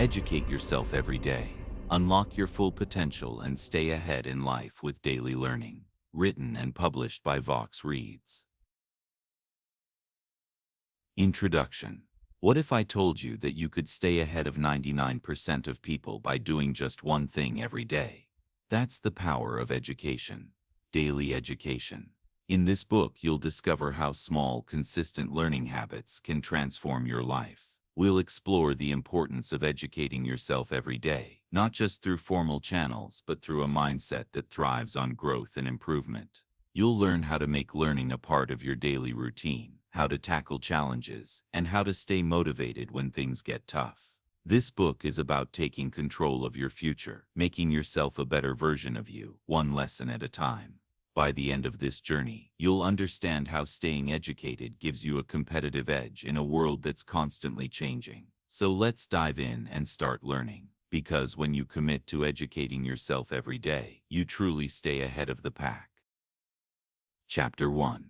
Educate yourself every day. Unlock your full potential and stay ahead in life with daily learning. Written and published by Vox Reads. Introduction. What if I told you that you could stay ahead of 99% of people by doing just one thing every day? That's the power of education. Daily education. In this book, you'll discover how small, consistent learning habits can transform your life. We'll explore the importance of educating yourself every day, not just through formal channels, but through a mindset that thrives on growth and improvement. You'll learn how to make learning a part of your daily routine, how to tackle challenges, and how to stay motivated when things get tough. This book is about taking control of your future, making yourself a better version of you, one lesson at a time. By the end of this journey, you'll understand how staying educated gives you a competitive edge in a world that's constantly changing. So let's dive in and start learning. Because when you commit to educating yourself every day, you truly stay ahead of the pack. Chapter 1.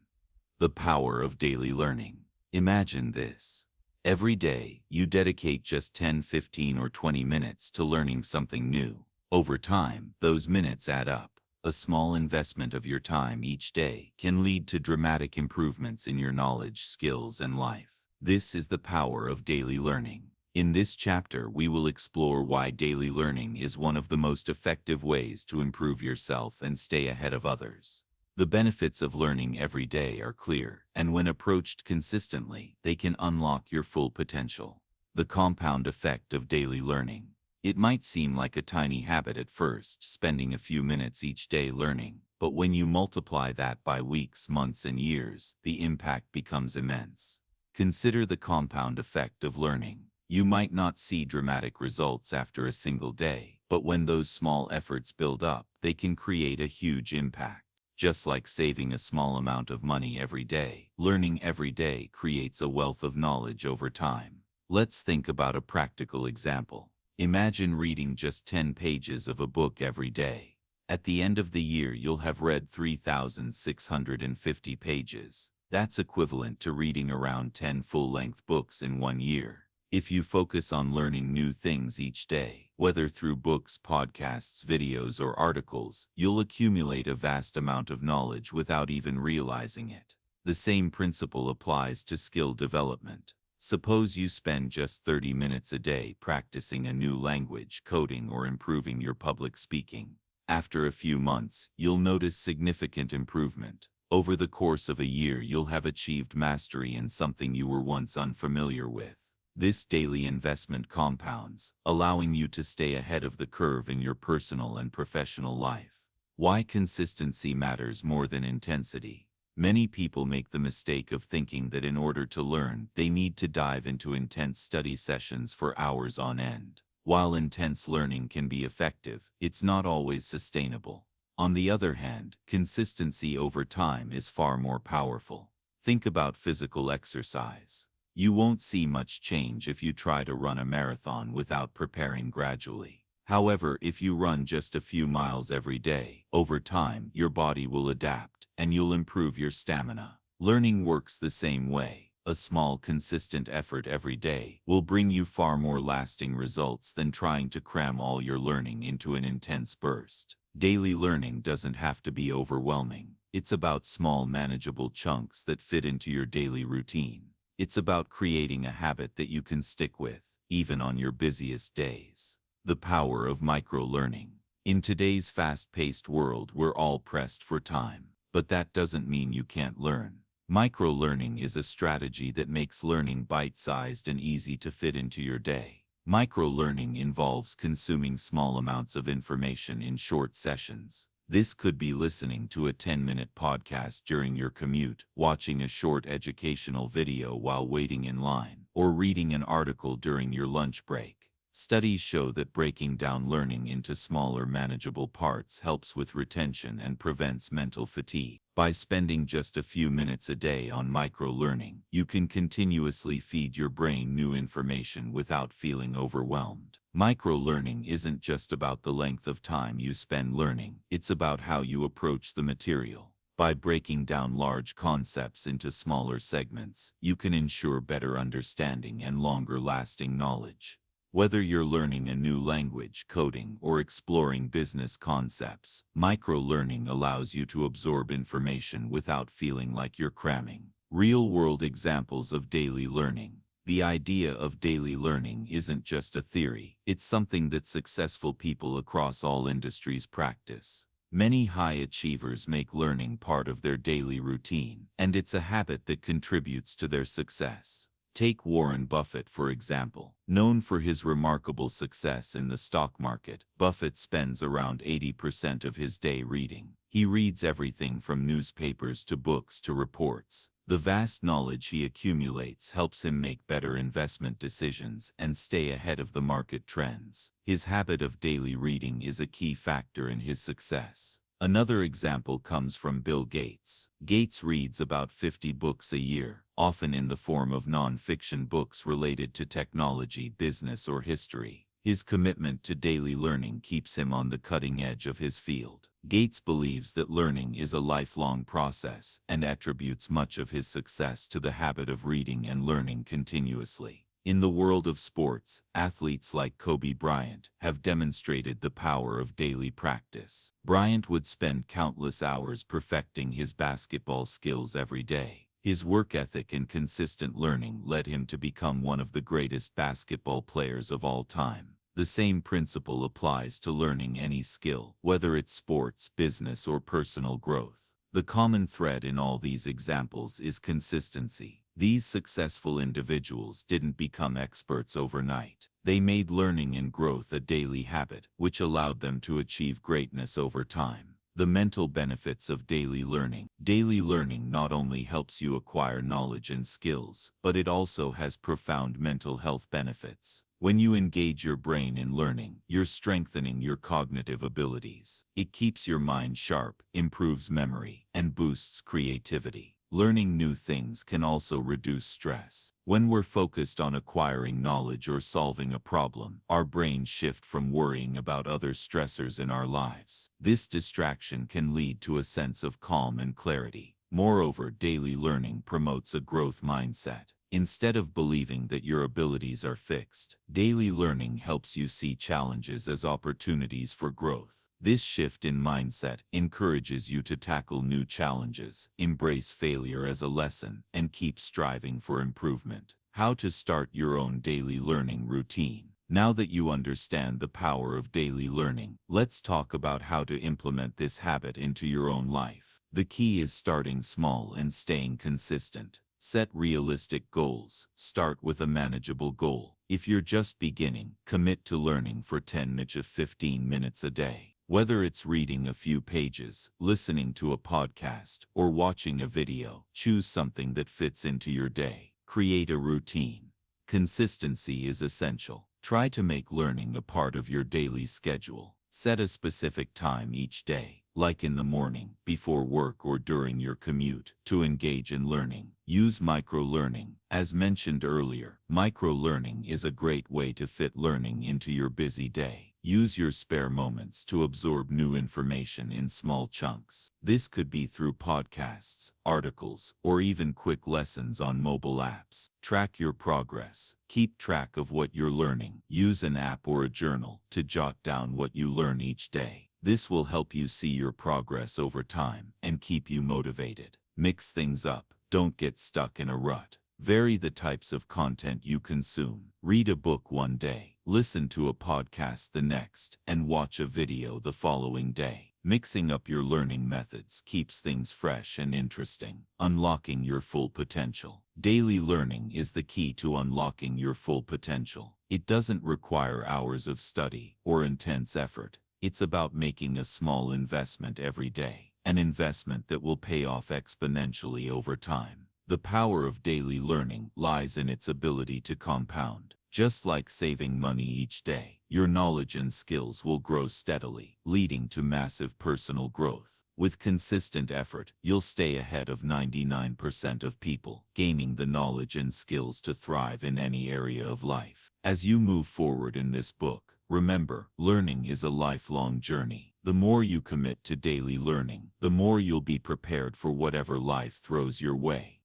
The Power of Daily Learning. Imagine this. Every day, you dedicate just 10, 15, or 20 minutes to learning something new. Over time, those minutes add up. A small investment of your time each day can lead to dramatic improvements in your knowledge, skills, and life. This is the power of daily learning. In this chapter, we will explore why daily learning is one of the most effective ways to improve yourself and stay ahead of others. The benefits of learning every day are clear, and when approached consistently, they can unlock your full potential. The compound effect of daily learning. It might seem like a tiny habit at first, spending a few minutes each day learning, but when you multiply that by weeks, months, and years, the impact becomes immense. Consider the compound effect of learning. You might not see dramatic results after a single day, but when those small efforts build up, they can create a huge impact. Just like saving a small amount of money every day, learning every day creates a wealth of knowledge over time. Let's think about a practical example. Imagine reading just 10 pages of a book every day. At the end of the year, you'll have read 3,650 pages. That's equivalent to reading around 10 full-length books in 1 year. If you focus on learning new things each day, whether through books, podcasts, videos, or articles, you'll accumulate a vast amount of knowledge without even realizing it. The same principle applies to skill development. Suppose you spend just 30 minutes a day practicing a new language, coding, or improving your public speaking. After a few months, you'll notice significant improvement. Over the course of a year, you'll have achieved mastery in something you were once unfamiliar with. This daily investment compounds, allowing you to stay ahead of the curve in your personal and professional life. Why consistency matters more than intensity. Many people make the mistake of thinking that in order to learn, they need to dive into intense study sessions for hours on end. While intense learning can be effective, it's not always sustainable. On the other hand, consistency over time is far more powerful. Think about physical exercise. You won't see much change if you try to run a marathon without preparing gradually. However, if you run just a few miles every day, over time, your body will adapt, and you'll improve your stamina. Learning works the same way. A small, consistent effort every day will bring you far more lasting results than trying to cram all your learning into an intense burst. Daily learning doesn't have to be overwhelming. It's about small, manageable chunks that fit into your daily routine. It's about creating a habit that you can stick with, even on your busiest days. The power of micro-learning. In today's fast-paced world, we're all pressed for time. But that doesn't mean you can't learn. Micro-learning is a strategy that makes learning bite-sized and easy to fit into your day. Micro-learning involves consuming small amounts of information in short sessions. This could be listening to a 10-minute podcast during your commute, watching a short educational video while waiting in line, or reading an article during your lunch break. Studies show that breaking down learning into smaller, manageable parts helps with retention and prevents mental fatigue. By spending just a few minutes a day on micro-learning, you can continuously feed your brain new information without feeling overwhelmed. Micro-learning isn't just about the length of time you spend learning, it's about how you approach the material. By breaking down large concepts into smaller segments, you can ensure better understanding and longer-lasting knowledge. Whether you're learning a new language, coding, or exploring business concepts, micro-learning allows you to absorb information without feeling like you're cramming. Real-world examples of daily learning. The idea of daily learning isn't just a theory, it's something that successful people across all industries practice. Many high achievers make learning part of their daily routine, and it's a habit that contributes to their success. Take Warren Buffett, for example. Known for his remarkable success in the stock market, Buffett spends around 80% of his day reading. He reads everything from newspapers to books to reports. The vast knowledge he accumulates helps him make better investment decisions and stay ahead of the market trends. His habit of daily reading is a key factor in his success. Another example comes from Bill Gates. Gates reads about 50 books a year, often in the form of non-fiction books related to technology, business, or history. His commitment to daily learning keeps him on the cutting edge of his field. Gates believes that learning is a lifelong process and attributes much of his success to the habit of reading and learning continuously. In the world of sports, athletes like Kobe Bryant have demonstrated the power of daily practice. Bryant would spend countless hours perfecting his basketball skills every day. His work ethic and consistent learning led him to become one of the greatest basketball players of all time. The same principle applies to learning any skill, whether it's sports, business, or personal growth. The common thread in all these examples is consistency. These successful individuals didn't become experts overnight. They made learning and growth a daily habit, which allowed them to achieve greatness over time. The mental benefits of daily learning. Daily learning not only helps you acquire knowledge and skills, but it also has profound mental health benefits. When you engage your brain in learning, you're strengthening your cognitive abilities. It keeps your mind sharp, improves memory, and boosts creativity. Learning new things can also reduce stress. When we're focused on acquiring knowledge or solving a problem, our brains shift from worrying about other stressors in our lives. This distraction can lead to a sense of calm and clarity. Moreover, daily learning promotes a growth mindset. Instead of believing that your abilities are fixed, daily learning helps you see challenges as opportunities for growth. This shift in mindset encourages you to tackle new challenges, embrace failure as a lesson, and keep striving for improvement. How to start your own daily learning routine. Now that you understand the power of daily learning, let's talk about how to implement this habit into your own life. The key is starting small and staying consistent. Set realistic goals. Start with a manageable goal. If you're just beginning, commit to learning for 10 to 15 minutes a day. Whether it's reading a few pages, listening to a podcast, or watching a video, choose something that fits into your day. Create a routine. Consistency is essential. Try to make learning a part of your daily schedule. Set a specific time each day, like in the morning, before work, or during your commute, to engage in learning. Use micro-learning. As mentioned earlier, micro-learning is a great way to fit learning into your busy day. Use your spare moments to absorb new information in small chunks. This could be through podcasts, articles, or even quick lessons on mobile apps. Track your progress. Keep track of what you're learning. Use an app or a journal to jot down what you learn each day. This will help you see your progress over time and keep you motivated. Mix things up. Don't get stuck in a rut. Vary the types of content you consume. Read a book one day, listen to a podcast the next, and watch a video the following day. Mixing up your learning methods keeps things fresh and interesting. Unlocking your full potential. Daily learning is the key to unlocking your full potential. It doesn't require hours of study or intense effort. It's about making a small investment every day, an investment that will pay off exponentially over time. The power of daily learning lies in its ability to compound. Just like saving money each day, your knowledge and skills will grow steadily, leading to massive personal growth. With consistent effort, you'll stay ahead of 99% of people, gaining the knowledge and skills to thrive in any area of life. As you move forward in this book, remember, learning is a lifelong journey. The more you commit to daily learning, the more you'll be prepared for whatever life throws your way.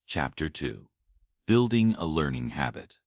Chapter 2. Building a learning habit.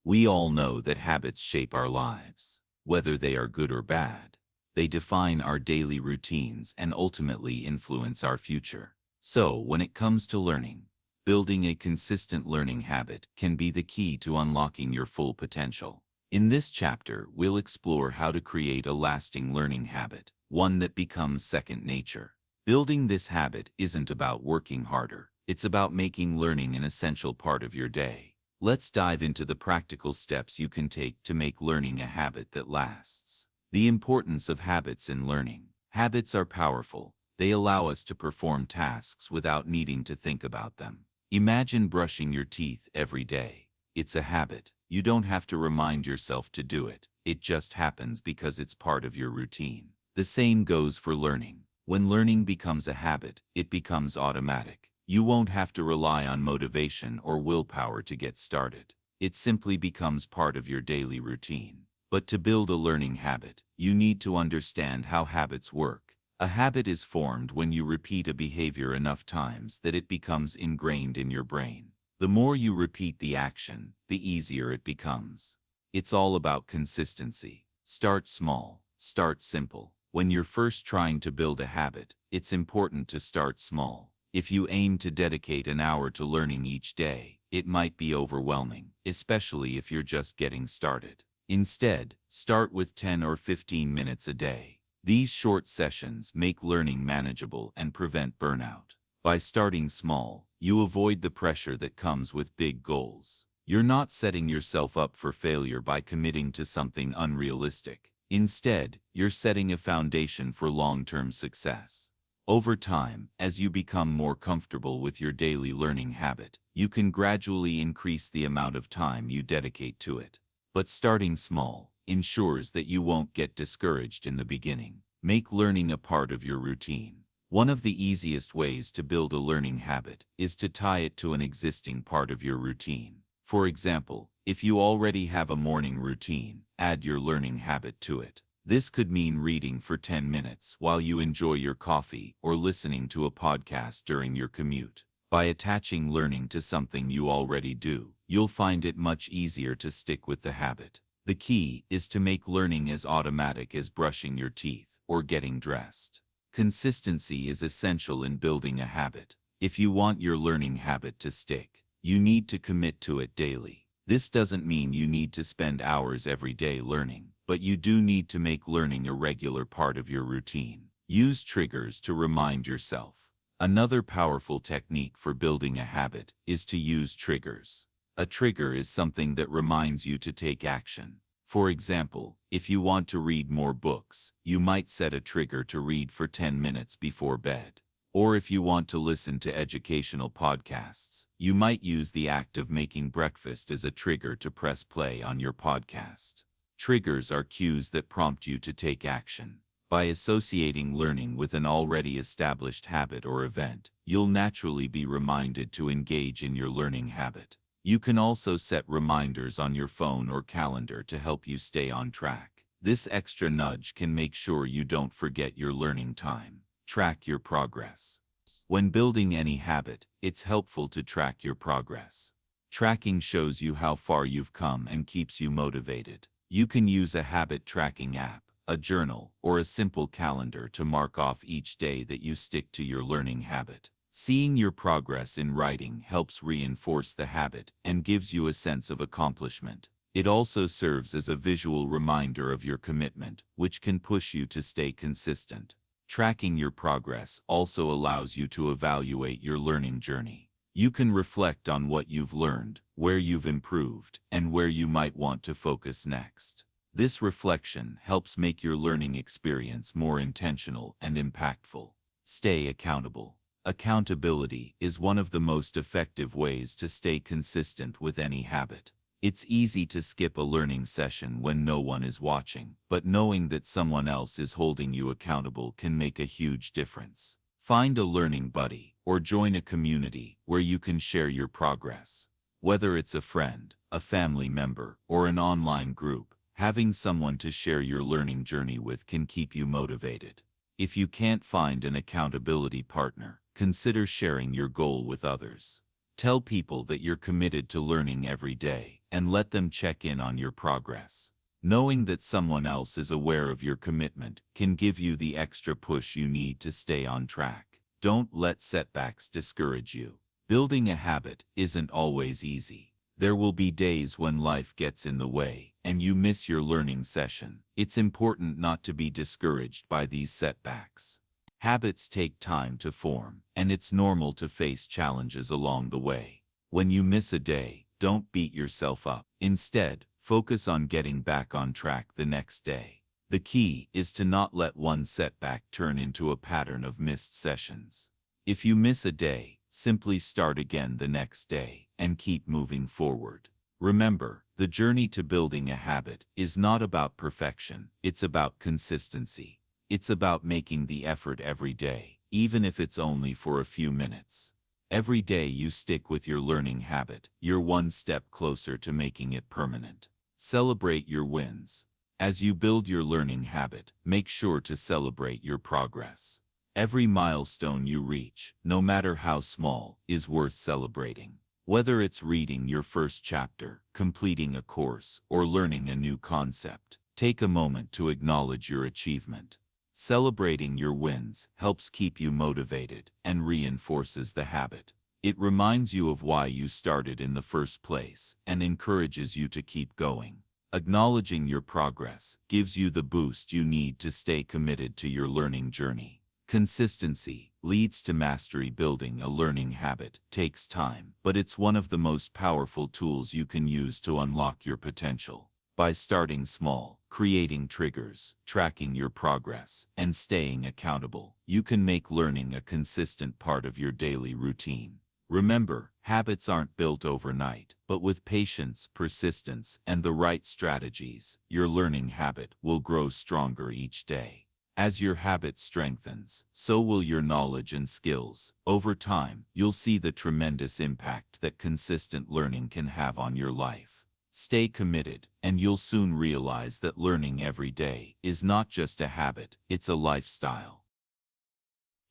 We all know that habits shape our lives. Whether they are good or bad, they define our daily routines and ultimately influence our future. So, when it comes to learning, building a consistent learning habit can be the key to unlocking your full potential. In this chapter, we'll explore how to create a lasting learning habit, one that becomes second nature. Building this habit isn't about working harder, it's about making learning an essential part of your day. Let's dive into the practical steps you can take to make learning a habit that lasts. The importance of habits in learning. Habits are powerful. They allow us to perform tasks without needing to think about them. Imagine brushing your teeth every day. It's a habit. You don't have to remind yourself to do it. It just happens because it's part of your routine. The same goes for learning. When learning becomes a habit, it becomes automatic. You won't have to rely on motivation or willpower to get started. It simply becomes part of your daily routine. But to build a learning habit, you need to understand how habits work. A habit is formed when you repeat a behavior enough times that it becomes ingrained in your brain. The more you repeat the action, the easier it becomes. It's all about consistency. Start small. Start simple. When you're first trying to build a habit, it's important to start small. If you aim to dedicate an hour to learning each day, it might be overwhelming, especially if you're just getting started. Instead, start with 10 or 15 minutes a day. These short sessions make learning manageable and prevent burnout. By starting small, you avoid the pressure that comes with big goals. You're not setting yourself up for failure by committing to something unrealistic. Instead, you're setting a foundation for long-term success. Over time, as you become more comfortable with your daily learning habit, you can gradually increase the amount of time you dedicate to it. But starting small ensures that you won't get discouraged in the beginning. Make learning a part of your routine. One of the easiest ways to build a learning habit is to tie it to an existing part of your routine. For example, if you already have a morning routine, add your learning habit to it. This could mean reading for 10 minutes while you enjoy your coffee or listening to a podcast during your commute. By attaching learning to something you already do, you'll find it much easier to stick with the habit. The key is to make learning as automatic as brushing your teeth or getting dressed. Consistency is essential in building a habit. If you want your learning habit to stick, you need to commit to it daily. This doesn't mean you need to spend hours every day learning, but you do need to make learning a regular part of your routine. Use triggers to remind yourself. Another powerful technique for building a habit is to use triggers. A trigger is something that reminds you to take action. For example, if you want to read more books, you might set a trigger to read for 10 minutes before bed. Or if you want to listen to educational podcasts, you might use the act of making breakfast as a trigger to press play on your podcast. Triggers are cues that prompt you to take action. By associating learning with an already established habit or event, you'll naturally be reminded to engage in your learning habit. You can also set reminders on your phone or calendar to help you stay on track. This extra nudge can make sure you don't forget your learning time. Track your progress. When building any habit, it's helpful to track your progress. Tracking shows you how far you've come and keeps you motivated. You can use a habit tracking app, a journal, or a simple calendar to mark off each day that you stick to your learning habit. Seeing your progress in writing helps reinforce the habit and gives you a sense of accomplishment. It also serves as a visual reminder of your commitment, which can push you to stay consistent. Tracking your progress also allows you to evaluate your learning journey. You can reflect on what you've learned, where you've improved, and where you might want to focus next. This reflection helps make your learning experience more intentional and impactful. Stay accountable. Accountability is one of the most effective ways to stay consistent with any habit. It's easy to skip a learning session when no one is watching, but knowing that someone else is holding you accountable can make a huge difference. Find a learning buddy or join a community where you can share your progress. Whether it's a friend, a family member, or an online group, having someone to share your learning journey with can keep you motivated. If you can't find an accountability partner, consider sharing your goal with others. Tell people that you're committed to learning every day, and let them check in on your progress. Knowing that someone else is aware of your commitment can give you the extra push you need to stay on track. Don't let setbacks discourage you. Building a habit isn't always easy. There will be days when life gets in the way and you miss your learning session. It's important not to be discouraged by these setbacks. Habits take time to form, and it's normal to face challenges along the way. When you miss a day, don't beat yourself up. Instead, focus on getting back on track the next day. The key is to not let one setback turn into a pattern of missed sessions. If you miss a day, simply start again the next day and keep moving forward. Remember, the journey to building a habit is not about perfection, it's about consistency. It's about making the effort every day, even if it's only for a few minutes. Every day you stick with your learning habit, you're one step closer to making it permanent. Celebrate your wins. As you build your learning habit, make sure to celebrate your progress. Every milestone you reach, no matter how small, is worth celebrating. Whether it's reading your first chapter, completing a course, or learning a new concept, take a moment to acknowledge your achievement. Celebrating your wins helps keep you motivated and reinforces the habit. It reminds you of why you started in the first place and encourages you to keep going. Acknowledging your progress gives you the boost you need to stay committed to your learning journey. Consistency leads to mastery. Building a learning habit takes time, but it's one of the most powerful tools you can use to unlock your potential. By starting small, creating triggers, tracking your progress, and staying accountable, you can make learning a consistent part of your daily routine. Remember, habits aren't built overnight, but with patience, persistence, and the right strategies, your learning habit will grow stronger each day. As your habit strengthens, so will your knowledge and skills. Over time, you'll see the tremendous impact that consistent learning can have on your life. Stay committed, and you'll soon realize that learning every day is not just a habit, it's a lifestyle.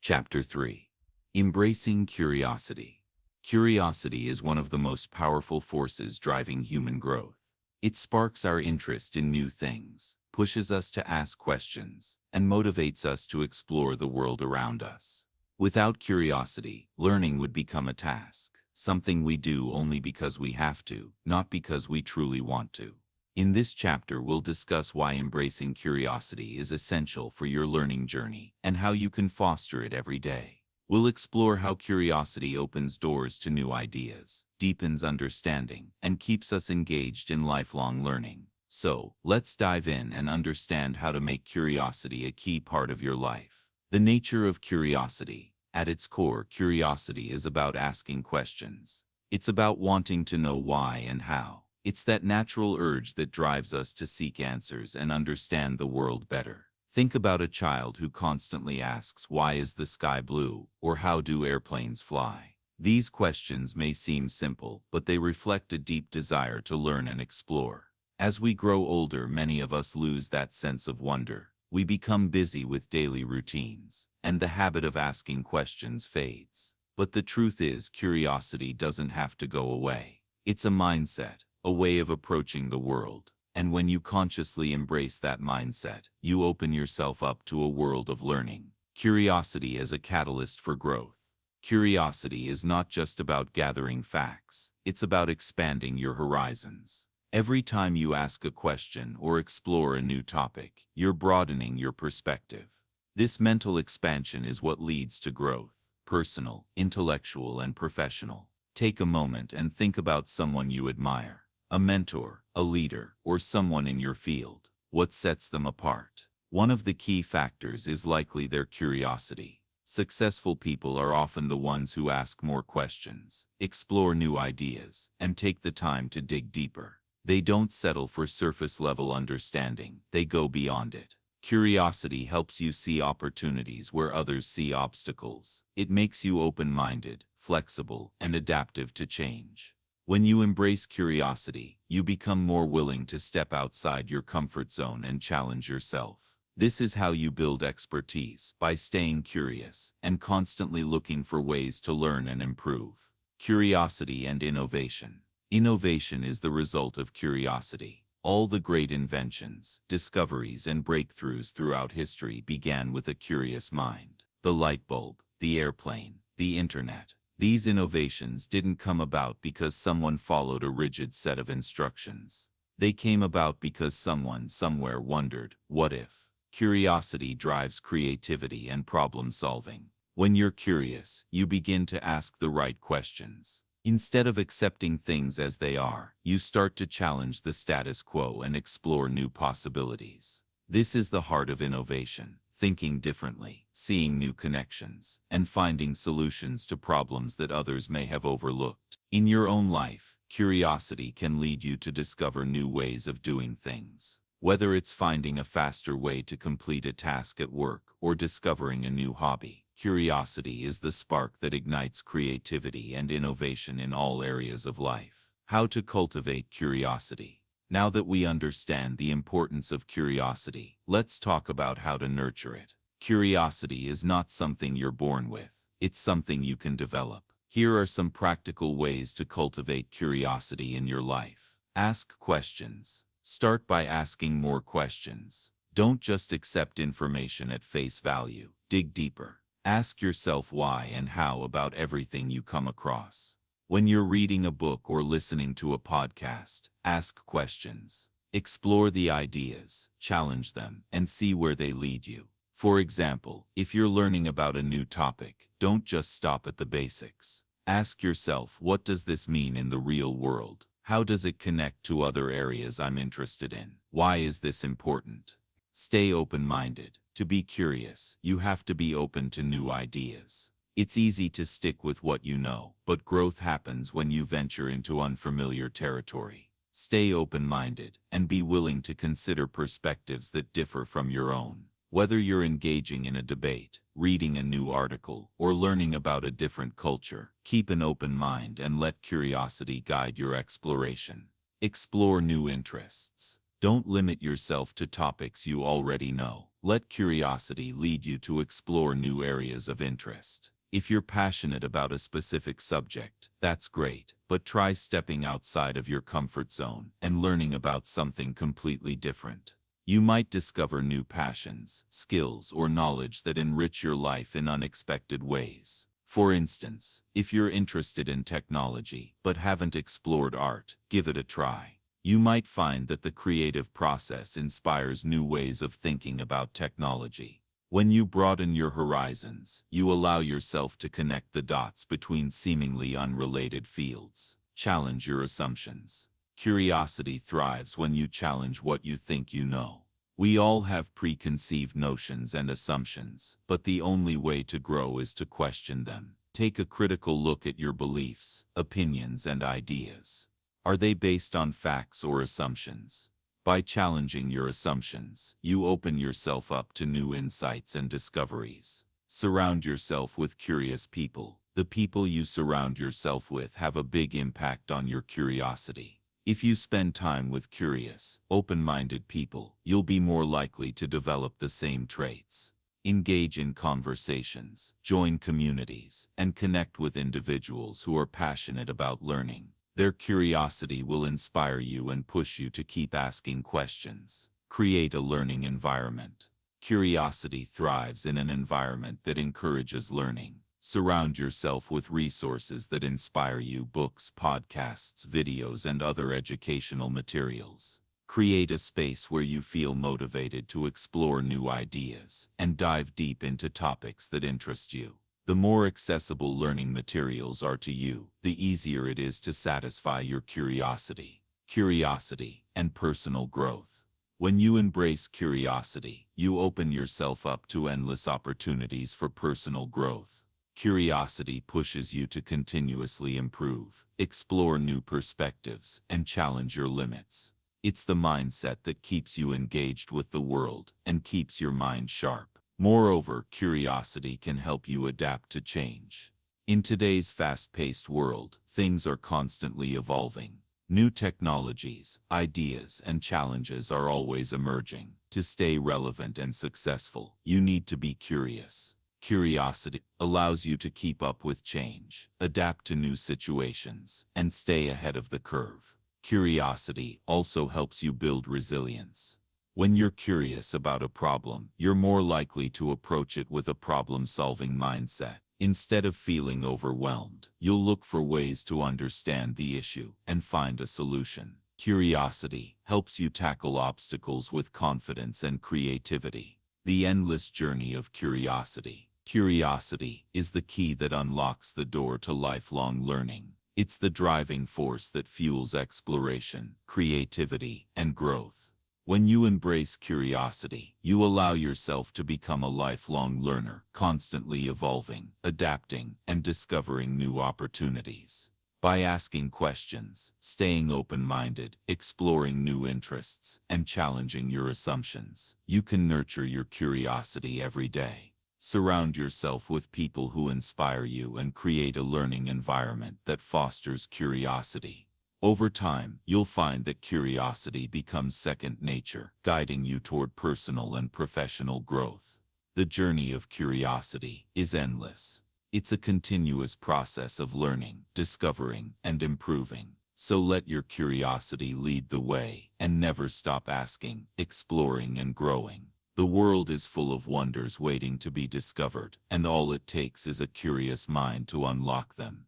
Chapter 3. Embracing Curiosity. Curiosity is one of the most powerful forces driving human growth. It sparks our interest in new things, pushes us to ask questions, and motivates us to explore the world around us. Without curiosity, learning would become a task, something we do only because we have to, not because we truly want to. In this chapter, we'll discuss why embracing curiosity is essential for your learning journey and how you can foster it every day. We'll explore how curiosity opens doors to new ideas, deepens understanding, and keeps us engaged in lifelong learning. So, let's dive in and understand how to make curiosity a key part of your life. The nature of curiosity. At its core, curiosity is about asking questions. It's about wanting to know why and how. It's that natural urge that drives us to seek answers and understand the world better. Think about a child who constantly asks, "Why is the sky blue?" or "How do airplanes fly?" These questions may seem simple, but they reflect a deep desire to learn and explore. As we grow older, many of us lose that sense of wonder. We become busy with daily routines, and the habit of asking questions fades. But the truth is, curiosity doesn't have to go away. It's a mindset, a way of approaching the world. And when you consciously embrace that mindset, you open yourself up to a world of learning. Curiosity as a catalyst for growth. Curiosity is not just about gathering facts, it's about expanding your horizons. Every time you ask a question or explore a new topic, you're broadening your perspective. This mental expansion is what leads to growth, personal, intellectual, and professional. Take a moment and think about someone you admire. A mentor, a leader, or someone in your field. What sets them apart? One of the key factors is likely their curiosity. Successful people are often the ones who ask more questions, explore new ideas, and take the time to dig deeper. They don't settle for surface-level understanding, they go beyond it. Curiosity helps you see opportunities where others see obstacles. It makes you open-minded, flexible, and adaptive to change. When you embrace curiosity, you become more willing to step outside your comfort zone and challenge yourself. This is how you build expertise, by staying curious and constantly looking for ways to learn and improve. Curiosity and innovation. Innovation is the result of curiosity. All the great inventions, discoveries, and breakthroughs throughout history began with a curious mind. The light bulb, the airplane, the internet. These innovations didn't come about because someone followed a rigid set of instructions. They came about because someone somewhere wondered, what if? Curiosity drives creativity and problem solving. When you're curious, you begin to ask the right questions. Instead of accepting things as they are, you start to challenge the status quo and explore new possibilities. This is the heart of innovation, thinking differently, seeing new connections, and finding solutions to problems that others may have overlooked. In your own life, curiosity can lead you to discover new ways of doing things. Whether it's finding a faster way to complete a task at work or discovering a new hobby, curiosity is the spark that ignites creativity and innovation in all areas of life. How to cultivate curiosity. Now that we understand the importance of curiosity, let's talk about how to nurture it. Curiosity is not something you're born with. It's something you can develop. Here are some practical ways to cultivate curiosity in your life. Ask questions. Start by asking more questions. Don't just accept information at face value. Dig deeper. Ask yourself why and how about everything you come across. When you're reading a book or listening to a podcast, ask questions. Explore the ideas, challenge them, and see where they lead you. For example, if you're learning about a new topic, don't just stop at the basics. Ask yourself, what does this mean in the real world? How does it connect to other areas I'm interested in? Why is this important? Stay open-minded. To be curious, you have to be open to new ideas. It's easy to stick with what you know, but growth happens when you venture into unfamiliar territory. Stay open-minded and be willing to consider perspectives that differ from your own. Whether you're engaging in a debate, reading a new article, or learning about a different culture, keep an open mind and let curiosity guide your exploration. Explore new interests. Don't limit yourself to topics you already know. Let curiosity lead you to explore new areas of interest. If you're passionate about a specific subject, that's great, but try stepping outside of your comfort zone and learning about something completely different. You might discover new passions, skills, or knowledge that enrich your life in unexpected ways. For instance, if you're interested in technology but haven't explored art, give it a try. You might find that the creative process inspires new ways of thinking about technology. When you broaden your horizons, you allow yourself to connect the dots between seemingly unrelated fields. Challenge your assumptions. Curiosity thrives when you challenge what you think you know. We all have preconceived notions and assumptions, but the only way to grow is to question them. Take a critical look at your beliefs, opinions, and ideas. Are they based on facts or assumptions? By challenging your assumptions, you open yourself up to new insights and discoveries. Surround yourself with curious people. The people you surround yourself with have a big impact on your curiosity. If you spend time with curious, open-minded people, you'll be more likely to develop the same traits. Engage in conversations, join communities, and connect with individuals who are passionate about learning. Their curiosity will inspire you and push you to keep asking questions. Create a learning environment. Curiosity thrives in an environment that encourages learning. Surround yourself with resources that inspire you: books, podcasts, videos, and other educational materials. Create a space where you feel motivated to explore new ideas and dive deep into topics that interest you. The more accessible learning materials are to you, the easier it is to satisfy your curiosity. Curiosity and personal growth. When you embrace curiosity, you open yourself up to endless opportunities for personal growth. Curiosity pushes you to continuously improve, explore new perspectives, and challenge your limits. It's the mindset that keeps you engaged with the world and keeps your mind sharp. Moreover, curiosity can help you adapt to change. In today's fast-paced world, things are constantly evolving. New technologies, ideas, and challenges are always emerging. To stay relevant and successful, you need to be curious. Curiosity allows you to keep up with change, adapt to new situations, and stay ahead of the curve. Curiosity also helps you build resilience. When you're curious about a problem, you're more likely to approach it with a problem-solving mindset. Instead of feeling overwhelmed, you'll look for ways to understand the issue and find a solution. Curiosity helps you tackle obstacles with confidence and creativity. The endless journey of curiosity. Curiosity is the key that unlocks the door to lifelong learning. It's the driving force that fuels exploration, creativity, and growth. When you embrace curiosity, you allow yourself to become a lifelong learner, constantly evolving, adapting, and discovering new opportunities. By asking questions, staying open-minded, exploring new interests, and challenging your assumptions, you can nurture your curiosity every day. Surround yourself with people who inspire you and create a learning environment that fosters curiosity. Over time, you'll find that curiosity becomes second nature, guiding you toward personal and professional growth. The journey of curiosity is endless. It's a continuous process of learning, discovering, and improving. So let your curiosity lead the way, and never stop asking, exploring, and growing. The world is full of wonders waiting to be discovered, and all it takes is a curious mind to unlock them.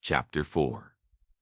Chapter 4.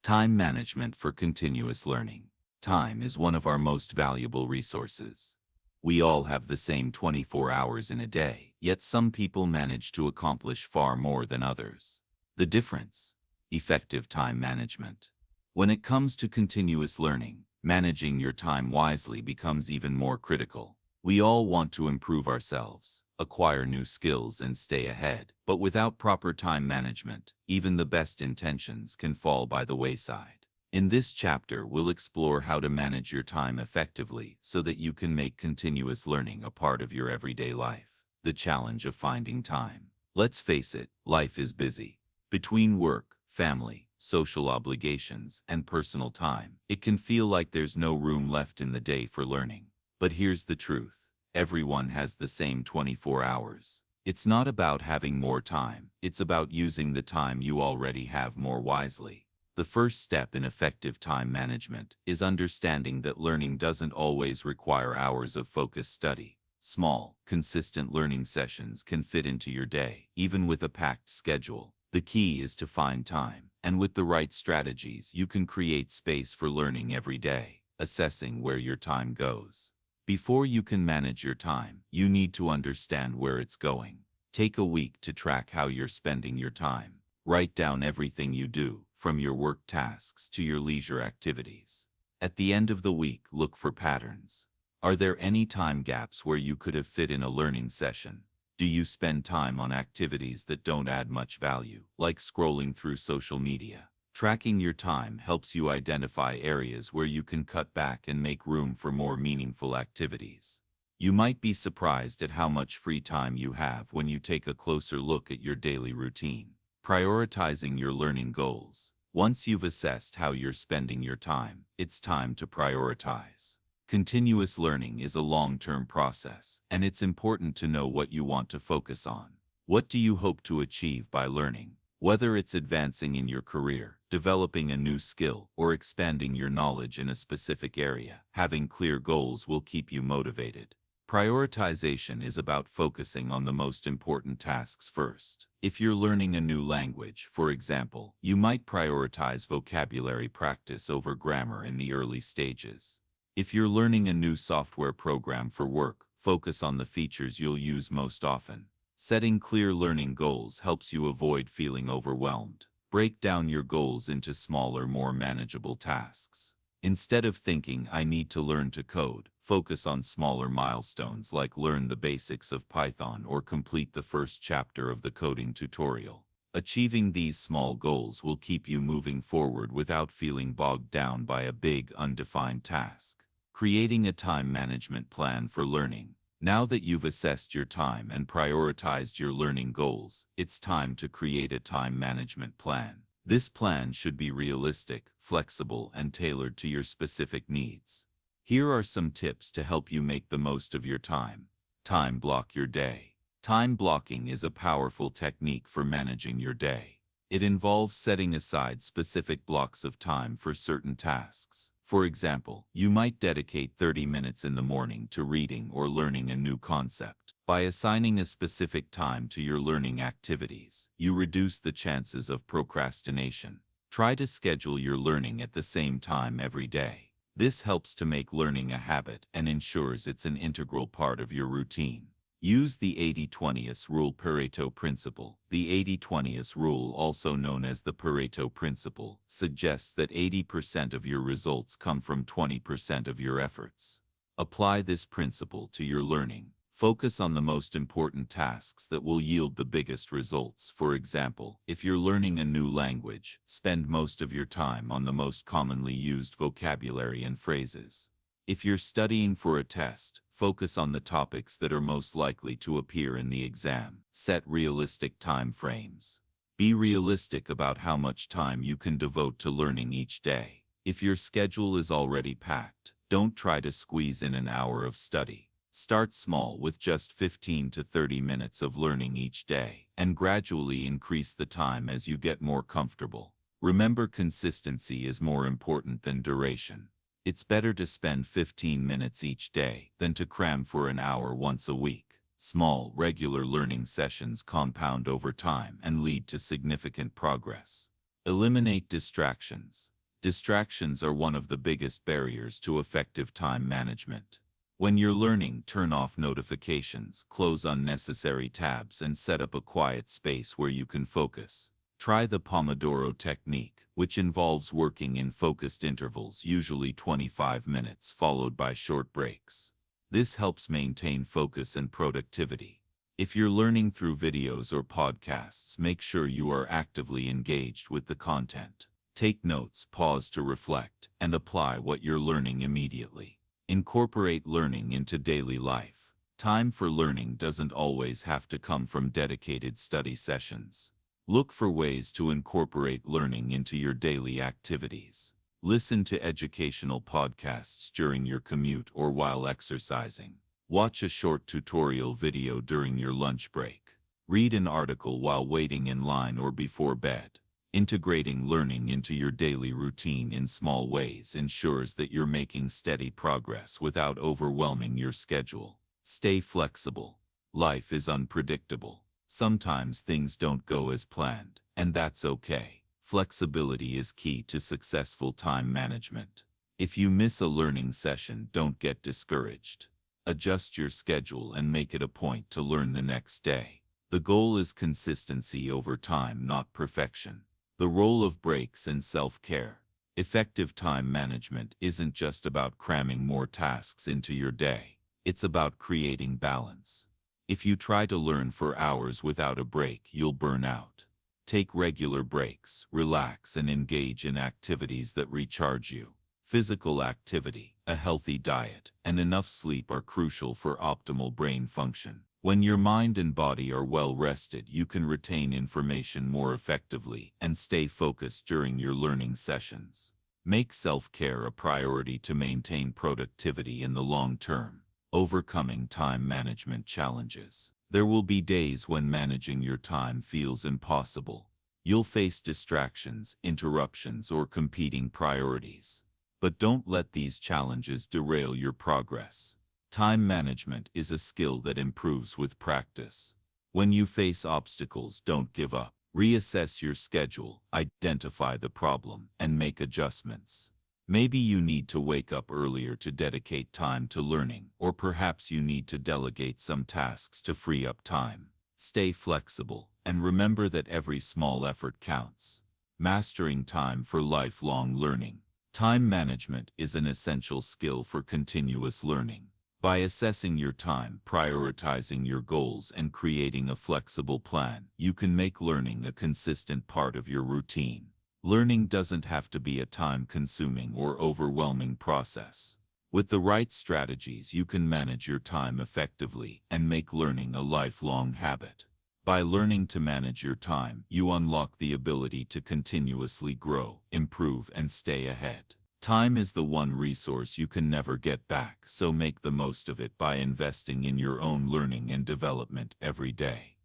Time management for continuous learning. Time is one of our most valuable resources. We all have the same 24 hours in a day, yet some people manage to accomplish far more than others. The difference? Effective time management. When it comes to continuous learning, managing your time wisely becomes even more critical. We all want to improve ourselves, acquire new skills, and stay ahead. But without proper time management, even the best intentions can fall by the wayside. In this chapter, we'll explore how to manage your time effectively so that you can make continuous learning a part of your everyday life. The challenge of finding time. Let's face it, life is busy. Between work, family, social obligations, and personal time, it can feel like there's no room left in the day for learning. But here's the truth. Everyone has the same 24 hours. It's not about having more time. It's about using the time you already have more wisely. The first step in effective time management is understanding that learning doesn't always require hours of focused study. Small, consistent learning sessions can fit into your day, even with a packed schedule. The key is to find time, and with the right strategies, you can create space for learning every day, assessing where your time goes. Before you can manage your time, you need to understand where it's going. Take a week to track how you're spending your time. Write down everything you do, from your work tasks to your leisure activities. At the end of the week, look for patterns. Are there any time gaps where you could have fit in a learning session? Do you spend time on activities that don't add much value, like scrolling through social media? Tracking your time helps you identify areas where you can cut back and make room for more meaningful activities. You might be surprised at how much free time you have when you take a closer look at your daily routine. Prioritizing your learning goals. Once you've assessed how you're spending your time, it's time to prioritize. Continuous learning is a long-term process, and it's important to know what you want to focus on. What do you hope to achieve by learning? Whether it's advancing in your career, developing a new skill, or expanding your knowledge in a specific area, having clear goals will keep you motivated. Prioritization is about focusing on the most important tasks first. If you're learning a new language, for example, you might prioritize vocabulary practice over grammar in the early stages. If you're learning a new software program for work, focus on the features you'll use most often. Setting clear learning goals helps you avoid feeling overwhelmed. Break down your goals into smaller, more manageable tasks. Instead of thinking, I need to learn to code, focus on smaller milestones like learn the basics of Python or complete the first chapter of the coding tutorial. Achieving these small goals will keep you moving forward without feeling bogged down by a big, undefined task. Creating a time management plan for learning. Now that you've assessed your time and prioritized your learning goals, it's time to create a time management plan. This plan should be realistic, flexible, and tailored to your specific needs. Here are some tips to help you make the most of your time. Time block your day. Time blocking is a powerful technique for managing your day. It involves setting aside specific blocks of time for certain tasks. For example, you might dedicate 30 minutes in the morning to reading or learning a new concept. By assigning a specific time to your learning activities, you reduce the chances of procrastination. Try to schedule your learning at the same time every day. This helps to make learning a habit and ensures it's an integral part of your routine. Use the 80-20 rule Pareto principle. The 80-20 rule, also known as the Pareto principle, suggests that 80% of your results come from 20% of your efforts. Apply this principle to your learning. Focus on the most important tasks that will yield the biggest results. For example, if you're learning a new language, spend most of your time on the most commonly used vocabulary and phrases. If you're studying for a test, focus on the topics that are most likely to appear in the exam. Set realistic time frames. Be realistic about how much time you can devote to learning each day. If your schedule is already packed, don't try to squeeze in an hour of study. Start small with just 15 to 30 minutes of learning each day, and gradually increase the time as you get more comfortable. Remember, consistency is more important than duration. It's better to spend 15 minutes each day than to cram for an hour once a week. Small, regular learning sessions compound over time and lead to significant progress. Eliminate distractions. Distractions are one of the biggest barriers to effective time management. When you're learning, turn off notifications, close unnecessary tabs, and set up a quiet space where you can focus. Try the Pomodoro technique, which involves working in focused intervals, usually 25 minutes, followed by short breaks. This helps maintain focus and productivity. If you're learning through videos or podcasts, make sure you are actively engaged with the content. Take notes, pause to reflect, and apply what you're learning immediately. Incorporate learning into daily life. Time for learning doesn't always have to come from dedicated study sessions. Look for ways to incorporate learning into your daily activities. Listen to educational podcasts during your commute or while exercising. Watch a short tutorial video during your lunch break. Read an article while waiting in line or before bed. Integrating learning into your daily routine in small ways ensures that you're making steady progress without overwhelming your schedule. Stay flexible. Life is unpredictable. Sometimes things don't go as planned, and that's okay. Flexibility is key to successful time management. If you miss a learning session, don't get discouraged. Adjust your schedule and make it a point to learn the next day. The goal is consistency over time, not perfection. The role of breaks and self-care. Effective time management isn't just about cramming more tasks into your day. It's about creating balance. If you try to learn for hours without a break, you'll burn out. Take regular breaks, relax, and engage in activities that recharge you. Physical activity, a healthy diet, and enough sleep are crucial for optimal brain function. When your mind and body are well rested, you can retain information more effectively and stay focused during your learning sessions. Make self-care a priority to maintain productivity in the long term. Overcoming time management challenges. There will be days when managing your time feels impossible. You'll face distractions, interruptions, or competing priorities. But don't let these challenges derail your progress. Time management is a skill that improves with practice. When you face obstacles, don't give up. Reassess your schedule, identify the problem, and make adjustments. Maybe you need to wake up earlier to dedicate time to learning, or perhaps you need to delegate some tasks to free up time. Stay flexible, and remember that every small effort counts. Mastering time for lifelong learning. Time management is an essential skill for continuous learning. By assessing your time, prioritizing your goals, and creating a flexible plan, you can make learning a consistent part of your routine. Learning doesn't have to be a time-consuming or overwhelming process. With the right strategies, you can manage your time effectively and make learning a lifelong habit. By learning to manage your time, you unlock the ability to continuously grow, improve, and stay ahead. Time is the one resource you can never get back, so make the most of it by investing in your own learning and development every day.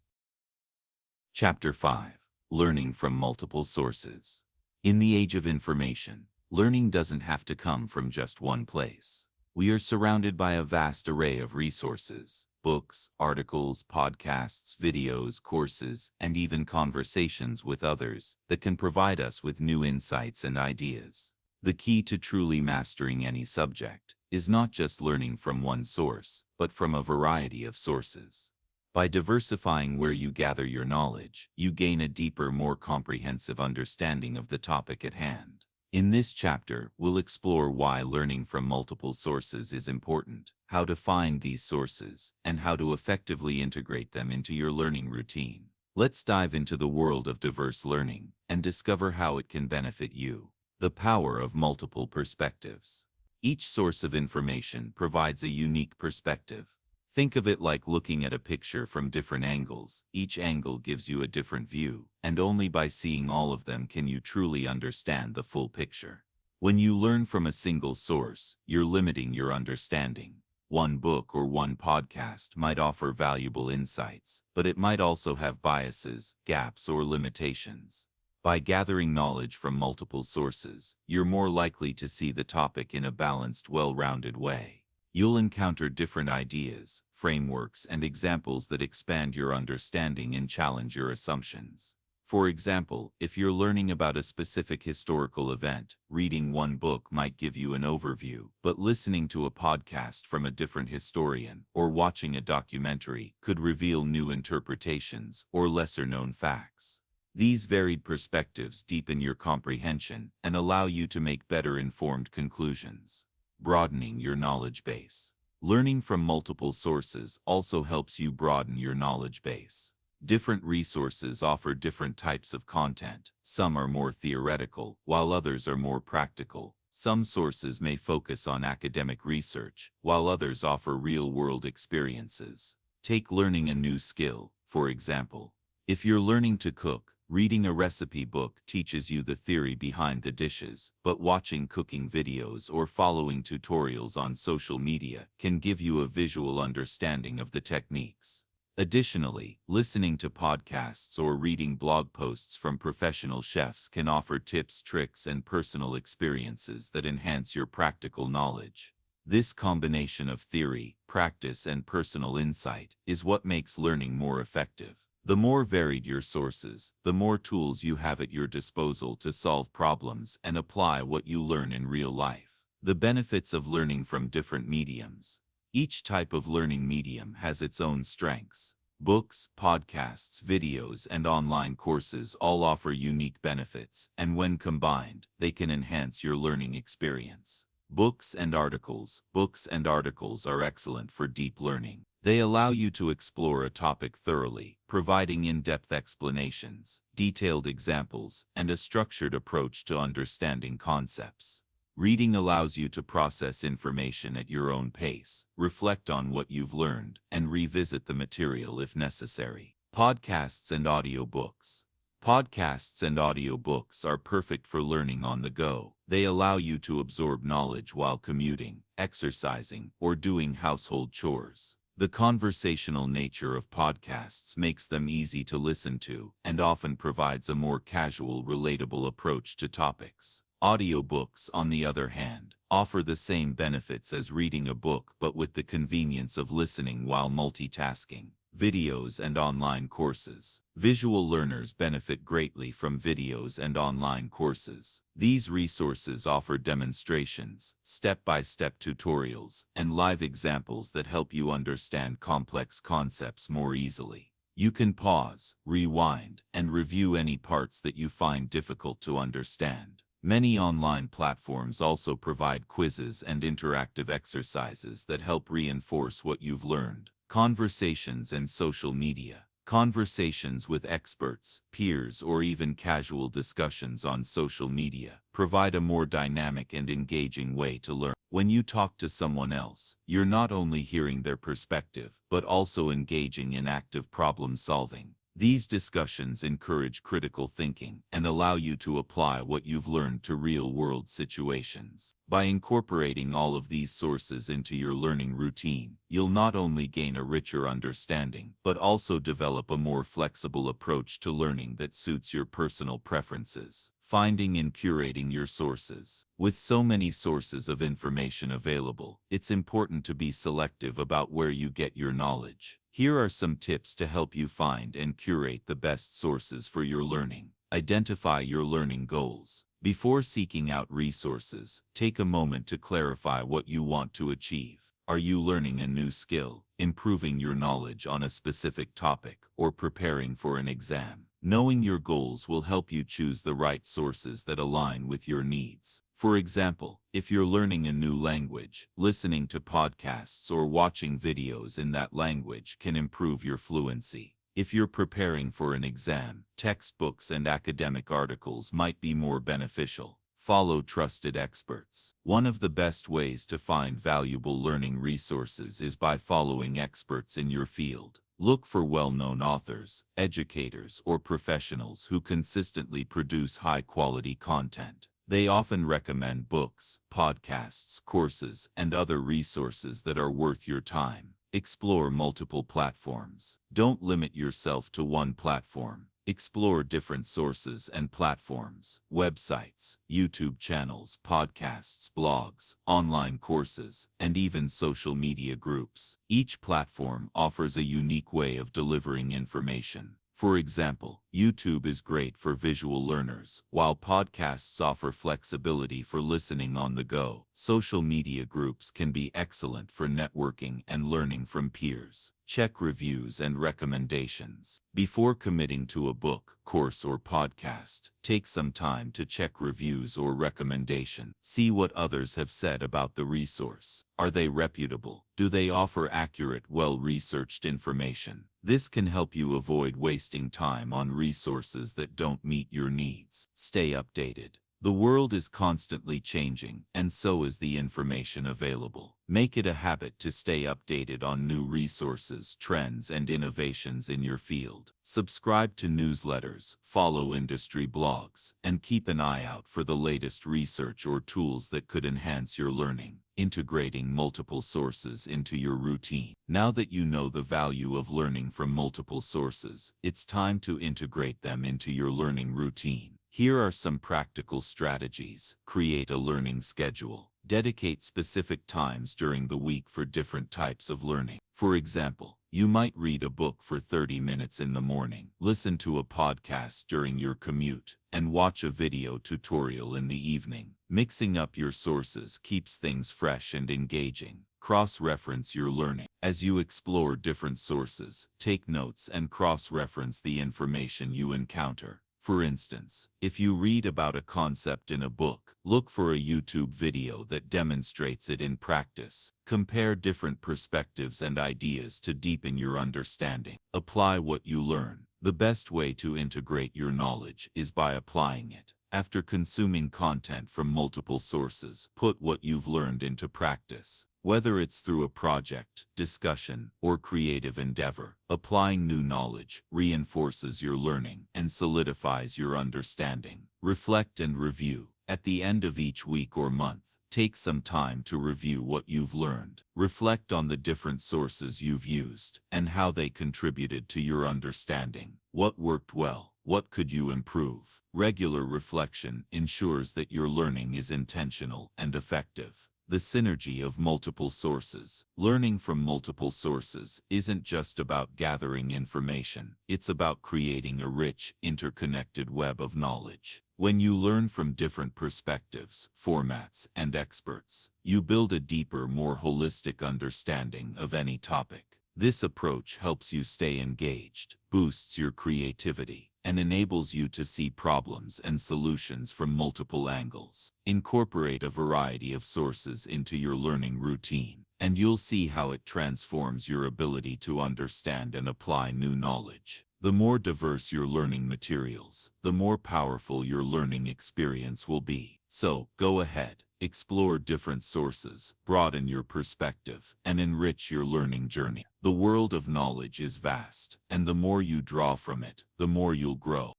Chapter 5. Learning from multiple sources. In the age of information, learning doesn't have to come from just one place. We are surrounded by a vast array of resources: books, articles, podcasts, videos, courses, and even conversations with others that can provide us with new insights and ideas. The key to truly mastering any subject is not just learning from one source, but from a variety of sources. By diversifying where you gather your knowledge, you gain a deeper, more comprehensive understanding of the topic at hand. In this chapter, we'll explore why learning from multiple sources is important, how to find these sources, and how to effectively integrate them into your learning routine. Let's dive into the world of diverse learning and discover how it can benefit you. The power of multiple perspectives. Each source of information provides a unique perspective. Think of it like looking at a picture from different angles. Each angle gives you a different view, and only by seeing all of them can you truly understand the full picture. When you learn from a single source, you're limiting your understanding. One book or one podcast might offer valuable insights, but it might also have biases, gaps, or limitations. By gathering knowledge from multiple sources, you're more likely to see the topic in a balanced, well-rounded way. You'll encounter different ideas, frameworks, and examples that expand your understanding and challenge your assumptions. For example, if you're learning about a specific historical event, reading one book might give you an overview, but listening to a podcast from a different historian or watching a documentary could reveal new interpretations or lesser-known facts. These varied perspectives deepen your comprehension and allow you to make better informed conclusions. Broadening your knowledge base. Learning from multiple sources also helps you broaden your knowledge base. Different resources offer different types of content. Some are more theoretical, while others are more practical. Some sources may focus on academic research, while others offer real-world experiences. Take learning a new skill, for example. If you're learning to cook, reading a recipe book teaches you the theory behind the dishes, but watching cooking videos or following tutorials on social media can give you a visual understanding of the techniques. Additionally, listening to podcasts or reading blog posts from professional chefs can offer tips, tricks, and personal experiences that enhance your practical knowledge. This combination of theory, practice, and personal insight is what makes learning more effective. The more varied your sources, the more tools you have at your disposal to solve problems and apply what you learn in real life. The benefits of learning from different mediums. Each type of learning medium has its own strengths. Books, podcasts, videos, and online courses all offer unique benefits, and when combined, they can enhance your learning experience. Books and articles. Books and articles are excellent for deep learning. They allow you to explore a topic thoroughly, providing in-depth explanations, detailed examples, and a structured approach to understanding concepts. Reading allows you to process information at your own pace, reflect on what you've learned, and revisit the material if necessary. Podcasts and audiobooks. Podcasts and audiobooks are perfect for learning on the go. They allow you to absorb knowledge while commuting, exercising, or doing household chores. The conversational nature of podcasts makes them easy to listen to and often provides a more casual, relatable approach to topics. Audiobooks, on the other hand, offer the same benefits as reading a book but with the convenience of listening while multitasking. Videos and online courses. Visual learners benefit greatly from videos and online courses. These resources offer demonstrations, step-by-step tutorials, and live examples that help you understand complex concepts more easily. You can pause, rewind, and review any parts that you find difficult to understand. Many online platforms also provide quizzes and interactive exercises that help reinforce what you've learned. Conversations and social media. Conversations with experts, peers, or even casual discussions on social media provide a more dynamic and engaging way to learn. When you talk to someone else, you're not only hearing their perspective, but also engaging in active problem solving. These discussions encourage critical thinking and allow you to apply what you've learned to real-world situations. By incorporating all of these sources into your learning routine, you'll not only gain a richer understanding, but also develop a more flexible approach to learning that suits your personal preferences. Finding and curating your sources. With so many sources of information available, it's important to be selective about where you get your knowledge. Here are some tips to help you find and curate the best sources for your learning. Identify your learning goals. Before seeking out resources, take a moment to clarify what you want to achieve. Are you learning a new skill, improving your knowledge on a specific topic, or preparing for an exam? Knowing your goals will help you choose the right sources that align with your needs. For example, if you're learning a new language, listening to podcasts or watching videos in that language can improve your fluency. If you're preparing for an exam, textbooks and academic articles might be more beneficial. Follow trusted experts. One of the best ways to find valuable learning resources is by following experts in your field. Look for well-known authors, educators, or professionals who consistently produce high-quality content. They often recommend books, podcasts, courses, and other resources that are worth your time. Explore multiple platforms. Don't limit yourself to one platform. Explore different sources and platforms, websites, YouTube channels, podcasts, blogs, online courses, and even social media groups. Each platform offers a unique way of delivering information. For example, YouTube is great for visual learners, while podcasts offer flexibility for listening on the go. Social media groups can be excellent for networking and learning from peers. Check reviews and recommendations. Before committing to a book, course, or podcast, take some time to check reviews or recommendations. See what others have said about the resource. Are they reputable? Do they offer accurate, well-researched information? This can help you avoid wasting time on resources that don't meet your needs. Stay updated. The world is constantly changing, and so is the information available. Make it a habit to stay updated on new resources, trends, and innovations in your field. Subscribe to newsletters, follow industry blogs, and keep an eye out for the latest research or tools that could enhance your learning. Integrating multiple sources into your routine. Now that you know the value of learning from multiple sources, it's time to integrate them into your learning routine. Here are some practical strategies. Create a learning schedule. Dedicate specific times during the week for different types of learning. For example, you might read a book for 30 minutes in the morning, listen to a podcast during your commute, and watch a video tutorial in the evening. Mixing up your sources keeps things fresh and engaging. Cross-reference your learning. As you explore different sources, take notes and cross-reference the information you encounter. For instance, if you read about a concept in a book, look for a YouTube video that demonstrates it in practice. Compare different perspectives and ideas to deepen your understanding. Apply what you learn. The best way to integrate your knowledge is by applying it. After consuming content from multiple sources, put what you've learned into practice. Whether it's through a project, discussion, or creative endeavor, applying new knowledge reinforces your learning and solidifies your understanding. Reflect and review. At the end of each week or month, take some time to review what you've learned. Reflect on the different sources you've used and how they contributed to your understanding. What worked well? What could you improve? Regular reflection ensures that your learning is intentional and effective. The synergy of multiple sources. Learning from multiple sources isn't just about gathering information. It's about creating a rich, interconnected web of knowledge. When you learn from different perspectives, formats, and experts, you build a deeper, more holistic understanding of any topic. This approach helps you stay engaged, boosts your creativity, and enables you to see problems and solutions from multiple angles. Incorporate a variety of sources into your learning routine, and you'll see how it transforms your ability to understand and apply new knowledge. The more diverse your learning materials, the more powerful your learning experience will be. So, go ahead, Explore different sources, broaden your perspective, and enrich your learning journey. The world of knowledge is vast, and the more you draw from it, the more you'll grow.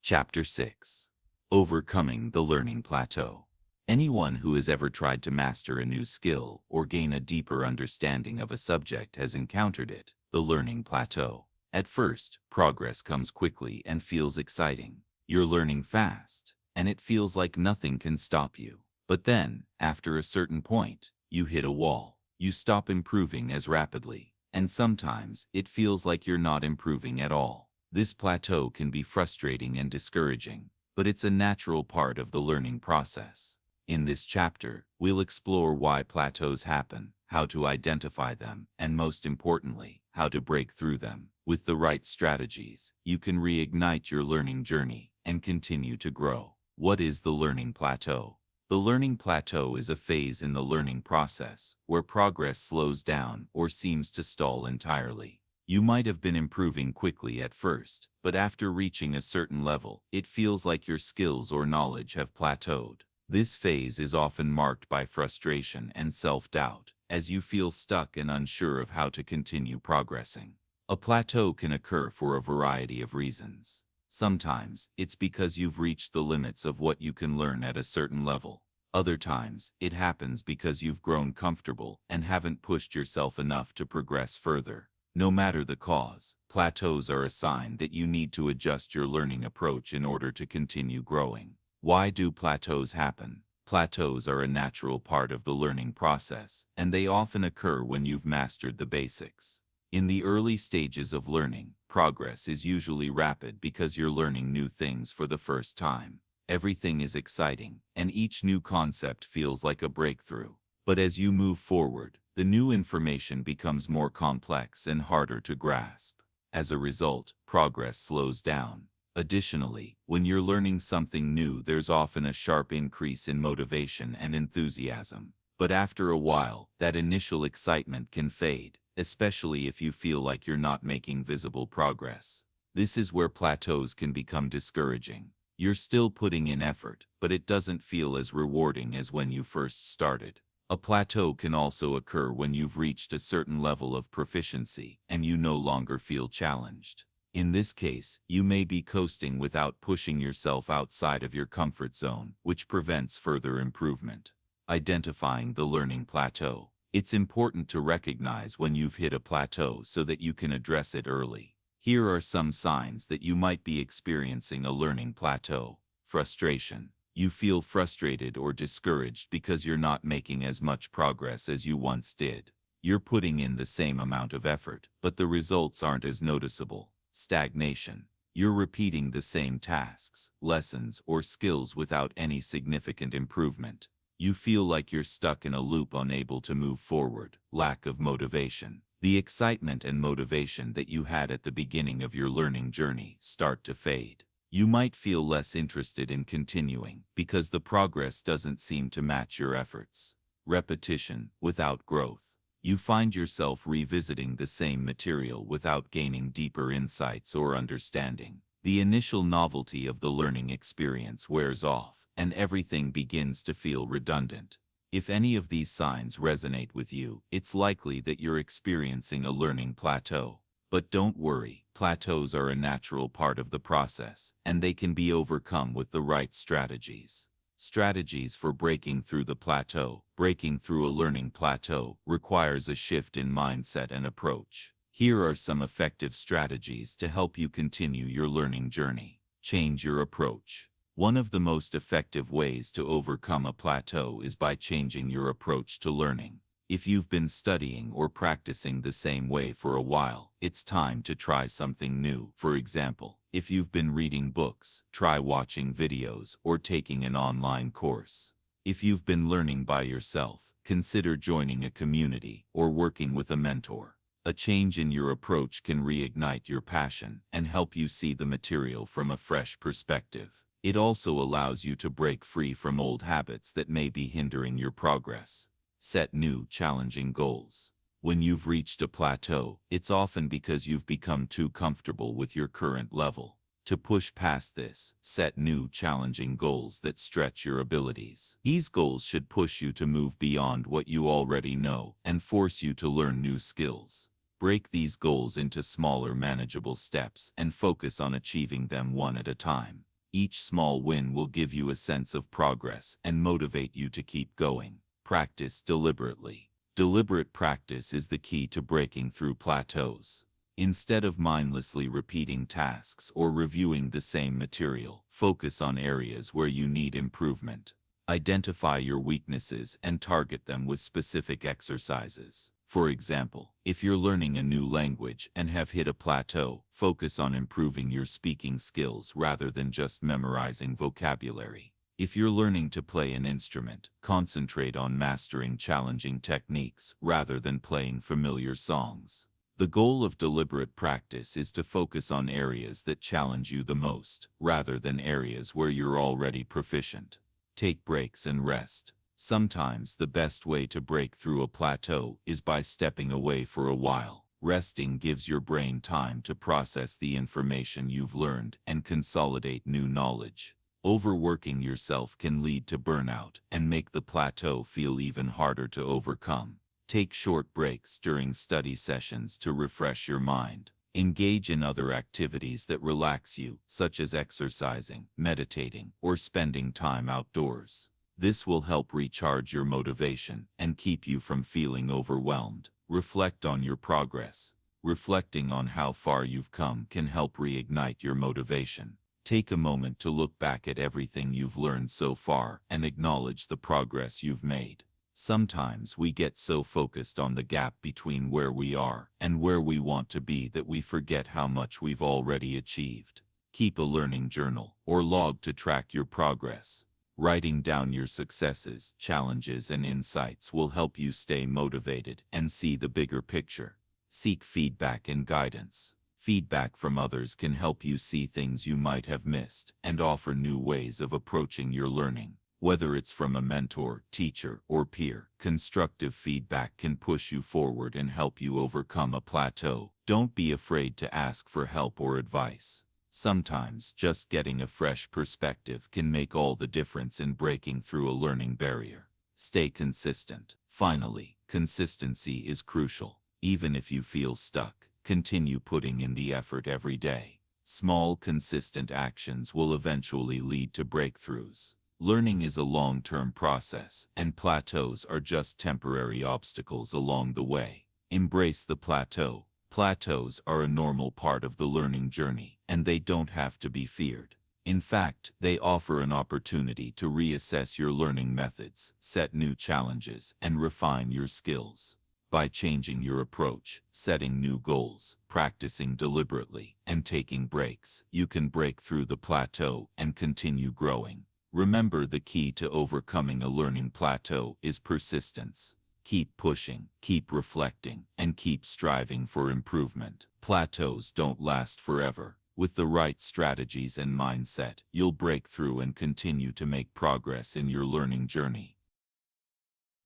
Chapter 6. Overcoming the Learning Plateau. Anyone who has ever tried to master a new skill or gain a deeper understanding of a subject has encountered it, the learning plateau. At first, progress comes quickly and feels exciting. You're learning fast, and it feels like nothing can stop you. But then, after a certain point, you hit a wall. You stop improving as rapidly, and sometimes it feels like you're not improving at all. This plateau can be frustrating and discouraging, but it's a natural part of the learning process. In this chapter, we'll explore why plateaus happen, how to identify them, and most importantly, how to break through them. With the right strategies, you can reignite your learning journey and continue to grow. What is the learning plateau? The learning plateau is a phase in the learning process where progress slows down or seems to stall entirely. You might have been improving quickly at first, but after reaching a certain level, it feels like your skills or knowledge have plateaued. This phase is often marked by frustration and self-doubt, as you feel stuck and unsure of how to continue progressing. A plateau can occur for a variety of reasons. Sometimes, it's because you've reached the limits of what you can learn at a certain level. Other times, it happens because you've grown comfortable and haven't pushed yourself enough to progress further. No matter the cause, plateaus are a sign that you need to adjust your learning approach in order to continue growing. Why do plateaus happen? Plateaus are a natural part of the learning process, and they often occur when you've mastered the basics. In the early stages of learning, progress is usually rapid because you're learning new things for the first time. Everything is exciting, and each new concept feels like a breakthrough. But as you move forward, the new information becomes more complex and harder to grasp. As a result, progress slows down. Additionally, when you're learning something new, there's often a sharp increase in motivation and enthusiasm. But after a while, that initial excitement can fade, especially if you feel like you're not making visible progress. This is where plateaus can become discouraging. You're still putting in effort, but it doesn't feel as rewarding as when you first started. A plateau can also occur when you've reached a certain level of proficiency and you no longer feel challenged. In this case, you may be coasting without pushing yourself outside of your comfort zone, which prevents further improvement. Identifying the learning plateau. It's important to recognize when you've hit a plateau so that you can address it early. Here are some signs that you might be experiencing a learning plateau. Frustration. You feel frustrated or discouraged because you're not making as much progress as you once did. You're putting in the same amount of effort, but the results aren't as noticeable. Stagnation. You're repeating the same tasks, lessons, or skills without any significant improvement. You feel like you're stuck in a loop, unable to move forward. Lack of motivation. The excitement and motivation that you had at the beginning of your learning journey start to fade. You might feel less interested in continuing because the progress doesn't seem to match your efforts. Repetition without growth. You find yourself revisiting the same material without gaining deeper insights or understanding. The initial novelty of the learning experience wears off, and everything begins to feel redundant. If any of these signs resonate with you, it's likely that you're experiencing a learning plateau. But don't worry, plateaus are a natural part of the process, and they can be overcome with the right strategies. Strategies for breaking through the plateau. Breaking through a learning plateau requires a shift in mindset and approach. Here are some effective strategies to help you continue your learning journey. Change your approach. One of the most effective ways to overcome a plateau is by changing your approach to learning. If you've been studying or practicing the same way for a while, it's time to try something new. For example, if you've been reading books, try watching videos or taking an online course. If you've been learning by yourself, consider joining a community or working with a mentor. A change in your approach can reignite your passion and help you see the material from a fresh perspective. It also allows you to break free from old habits that may be hindering your progress. Set new, challenging goals. When you've reached a plateau, it's often because you've become too comfortable with your current level. To push past this, set new challenging goals that stretch your abilities. These goals should push you to move beyond what you already know and force you to learn new skills. Break these goals into smaller, manageable steps and focus on achieving them one at a time. Each small win will give you a sense of progress and motivate you to keep going. Practice deliberately. Deliberate practice is the key to breaking through plateaus. Instead of mindlessly repeating tasks or reviewing the same material, focus on areas where you need improvement. Identify your weaknesses and target them with specific exercises. For example, if you're learning a new language and have hit a plateau, focus on improving your speaking skills rather than just memorizing vocabulary. If you're learning to play an instrument, concentrate on mastering challenging techniques rather than playing familiar songs. The goal of deliberate practice is to focus on areas that challenge you the most, rather than areas where you're already proficient. Take breaks and rest. Sometimes the best way to break through a plateau is by stepping away for a while. Resting gives your brain time to process the information you've learned and consolidate new knowledge. Overworking yourself can lead to burnout and make the plateau feel even harder to overcome. Take short breaks during study sessions to refresh your mind. Engage in other activities that relax you, such as exercising, meditating, or spending time outdoors. This will help recharge your motivation and keep you from feeling overwhelmed. Reflect on your progress. Reflecting on how far you've come can help reignite your motivation. Take a moment to look back at everything you've learned so far and acknowledge the progress you've made. Sometimes we get so focused on the gap between where we are and where we want to be that we forget how much we've already achieved. Keep a learning journal or log to track your progress. Writing down your successes, challenges, and insights will help you stay motivated and see the bigger picture. Seek feedback and guidance. Feedback from others can help you see things you might have missed and offer new ways of approaching your learning. Whether it's from a mentor, teacher, or peer, constructive feedback can push you forward and help you overcome a plateau. Don't be afraid to ask for help or advice. Sometimes just getting a fresh perspective can make all the difference in breaking through a learning barrier. Stay consistent. Finally, consistency is crucial. Even if you feel stuck, continue putting in the effort every day. Small, consistent actions will eventually lead to breakthroughs. Learning is a long-term process, and plateaus are just temporary obstacles along the way. Embrace the plateau. Plateaus are a normal part of the learning journey, and they don't have to be feared. In fact, they offer an opportunity to reassess your learning methods, set new challenges, and refine your skills. By changing your approach, setting new goals, practicing deliberately, and taking breaks, you can break through the plateau and continue growing. Remember, the key to overcoming a learning plateau is persistence. Keep pushing, keep reflecting, and keep striving for improvement. Plateaus don't last forever. With the right strategies and mindset, you'll break through and continue to make progress in your learning journey.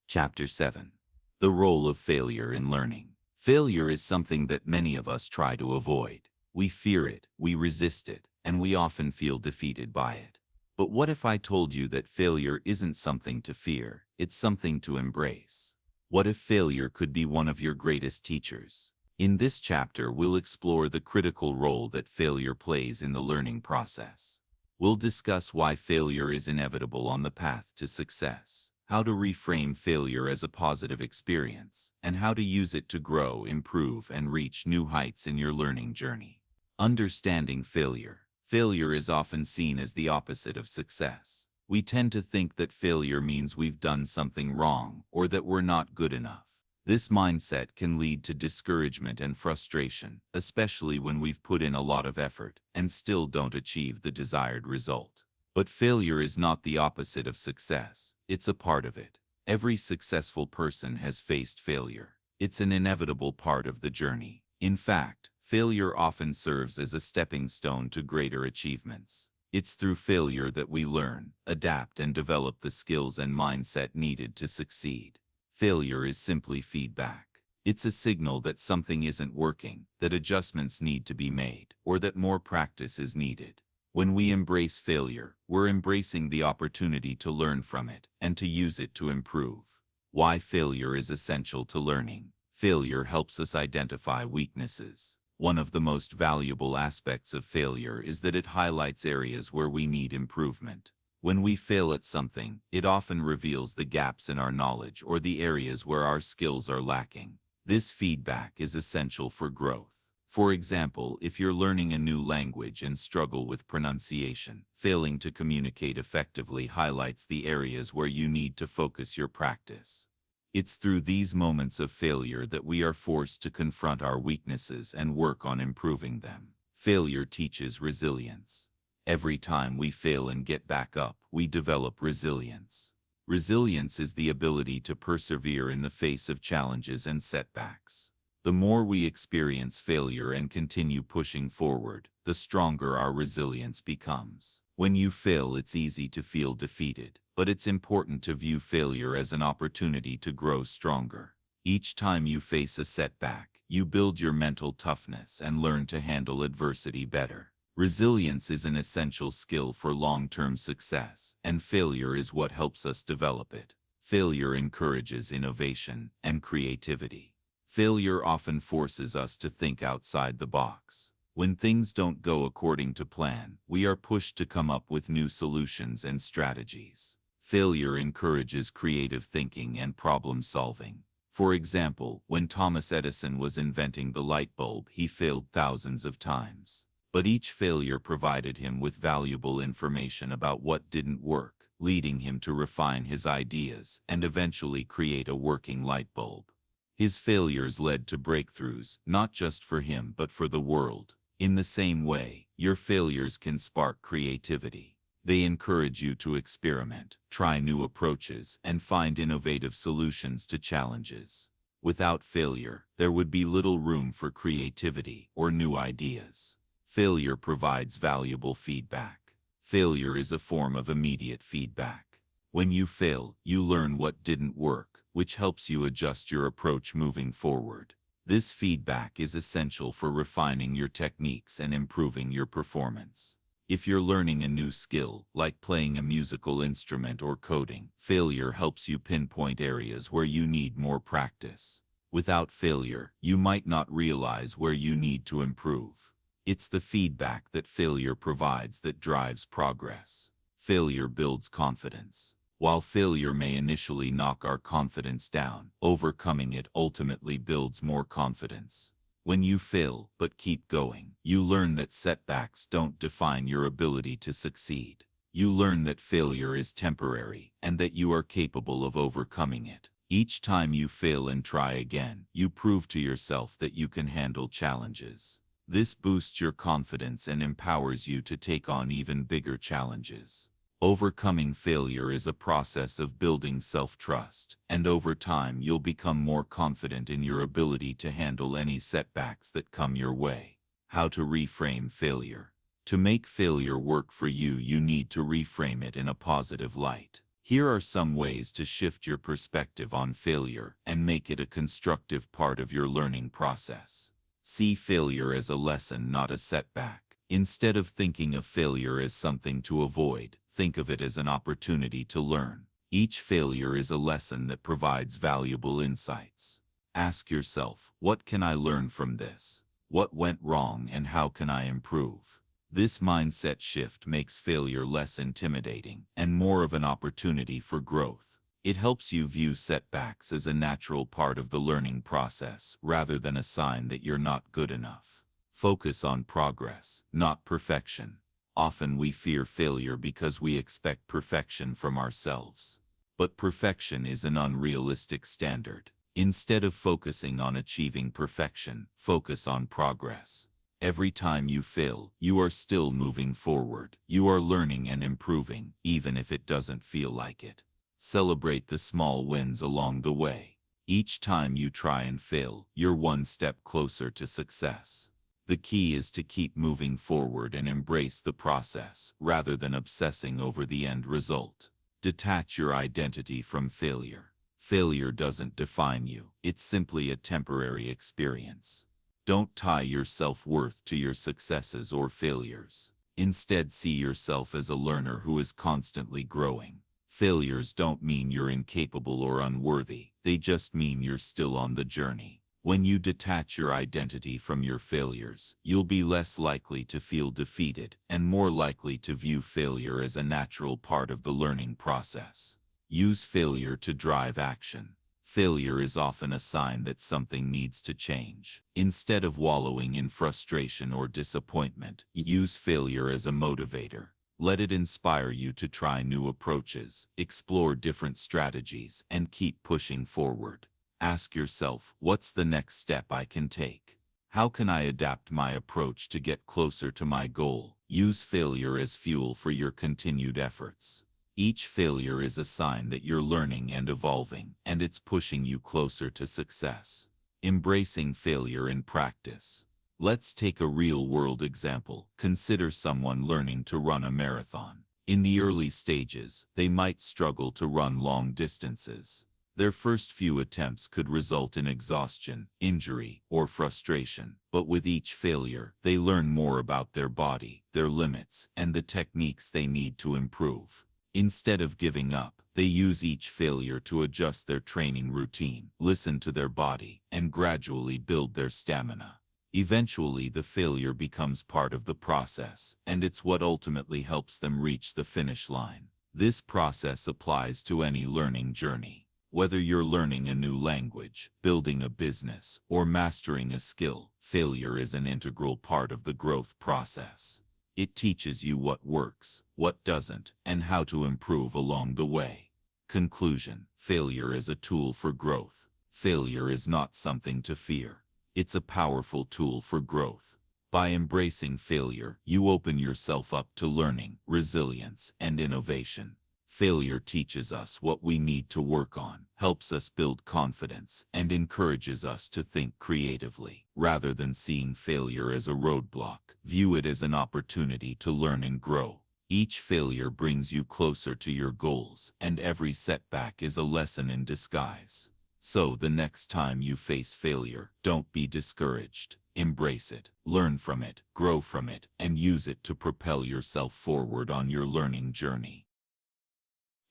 Chapter 7. The role of failure in learning. Failure is something that many of us try to avoid. We fear it, we resist it, and we often feel defeated by it. But what if I told you that failure isn't something to fear, it's something to embrace? What if failure could be one of your greatest teachers? In this chapter, we'll explore the critical role that failure plays in the learning process. We'll discuss why failure is inevitable on the path to success, how to reframe failure as a positive experience, and how to use it to grow, improve, and reach new heights in your learning journey. Understanding failure. Failure is often seen as the opposite of success. We tend to think that failure means we've done something wrong or that we're not good enough. This mindset can lead to discouragement and frustration, especially when we've put in a lot of effort and still don't achieve the desired result. But failure is not the opposite of success, it's a part of it. Every successful person has faced failure. It's an inevitable part of the journey. In fact, failure often serves as a stepping stone to greater achievements. It's through failure that we learn, adapt, and develop the skills and mindset needed to succeed. Failure is simply feedback. It's a signal that something isn't working, that adjustments need to be made, or that more practice is needed. When we embrace failure, we're embracing the opportunity to learn from it and to use it to improve. Why failure is essential to learning. Failure helps us identify weaknesses. One of the most valuable aspects of failure is that it highlights areas where we need improvement. When we fail at something, it often reveals the gaps in our knowledge or the areas where our skills are lacking. This feedback is essential for growth. For example, if you're learning a new language and struggle with pronunciation, failing to communicate effectively highlights the areas where you need to focus your practice. It's through these moments of failure that we are forced to confront our weaknesses and work on improving them. Failure teaches resilience. Every time we fail and get back up, we develop resilience. Resilience is the ability to persevere in the face of challenges and setbacks. The more we experience failure and continue pushing forward, the stronger our resilience becomes. When you fail, it's easy to feel defeated, but it's important to view failure as an opportunity to grow stronger. Each time you face a setback, you build your mental toughness and learn to handle adversity better. Resilience is an essential skill for long-term success, and failure is what helps us develop it. Failure encourages innovation and creativity. Failure often forces us to think outside the box. When things don't go according to plan, we are pushed to come up with new solutions and strategies. Failure encourages creative thinking and problem solving. For example, when Thomas Edison was inventing the light bulb, he failed thousands of times. But each failure provided him with valuable information about what didn't work, leading him to refine his ideas and eventually create a working light bulb. His failures led to breakthroughs, not just for him but for the world. In the same way, your failures can spark creativity. They encourage you to experiment, try new approaches, and find innovative solutions to challenges. Without failure, there would be little room for creativity or new ideas. Failure provides valuable feedback. Failure is a form of immediate feedback. When you fail, you learn what didn't work, which helps you adjust your approach moving forward. This feedback is essential for refining your techniques and improving your performance. If you're learning a new skill, like playing a musical instrument or coding, failure helps you pinpoint areas where you need more practice. Without failure, you might not realize where you need to improve. It's the feedback that failure provides that drives progress. Failure builds confidence. While failure may initially knock our confidence down, overcoming it ultimately builds more confidence. When you fail but keep going, you learn that setbacks don't define your ability to succeed. You learn that failure is temporary and that you are capable of overcoming it. Each time you fail and try again, you prove to yourself that you can handle challenges. This boosts your confidence and empowers you to take on even bigger challenges. Overcoming failure is a process of building self-trust, and over time you'll become more confident in your ability to handle any setbacks that come your way. How to reframe failure. To make failure work for you, you need to reframe it in a positive light. Here are some ways to shift your perspective on failure and make it a constructive part of your learning process. See failure as a lesson, not a setback. Instead of thinking of failure as something to avoid, think of it as an opportunity to learn. Each failure is a lesson that provides valuable insights. Ask yourself, what can I learn from this? What went wrong and how can I improve? This mindset shift makes failure less intimidating and more of an opportunity for growth. It helps you view setbacks as a natural part of the learning process rather than a sign that you're not good enough. Focus on progress, not perfection. Often we fear failure because we expect perfection from ourselves. But perfection is an unrealistic standard. Instead of focusing on achieving perfection, focus on progress. Every time you fail, you are still moving forward. You are learning and improving, even if it doesn't feel like it. Celebrate the small wins along the way. Each time you try and fail, you're one step closer to success. The key is to keep moving forward and embrace the process, rather than obsessing over the end result. Detach your identity from failure. Failure doesn't define you. It's simply a temporary experience. Don't tie your self-worth to your successes or failures. Instead, see yourself as a learner who is constantly growing. Failures don't mean you're incapable or unworthy. They just mean you're still on the journey. When you detach your identity from your failures, you'll be less likely to feel defeated and more likely to view failure as a natural part of the learning process. Use failure to drive action. Failure is often a sign that something needs to change. Instead of wallowing in frustration or disappointment, use failure as a motivator. Let it inspire you to try new approaches, explore different strategies, and keep pushing forward. Ask yourself, what's the next step I can take? How can I adapt my approach to get closer to my goal? Use failure as fuel for your continued efforts. Each failure is a sign that you're learning and evolving, and it's pushing you closer to success. Embracing failure in practice. Let's take a real-world example. Consider someone learning to run a marathon. In the early stages, they might struggle to run long distances. Their first few attempts could result in exhaustion, injury, or frustration. But with each failure, they learn more about their body, their limits, and the techniques they need to improve. Instead of giving up, they use each failure to adjust their training routine, listen to their body, and gradually build their stamina. Eventually, the failure becomes part of the process, and it's what ultimately helps them reach the finish line. This process applies to any learning journey. Whether you're learning a new language, building a business, or mastering a skill, failure is an integral part of the growth process. It teaches you what works, what doesn't, and how to improve along the way. Conclusion: failure is a tool for growth. Failure is not something to fear. It's a powerful tool for growth. By embracing failure, you open yourself up to learning, resilience, and innovation. Failure teaches us what we need to work on, helps us build confidence, and encourages us to think creatively. Rather than seeing failure as a roadblock, view it as an opportunity to learn and grow. Each failure brings you closer to your goals, and every setback is a lesson in disguise. So the next time you face failure, don't be discouraged. Embrace it, learn from it, grow from it, and use it to propel yourself forward on your learning journey.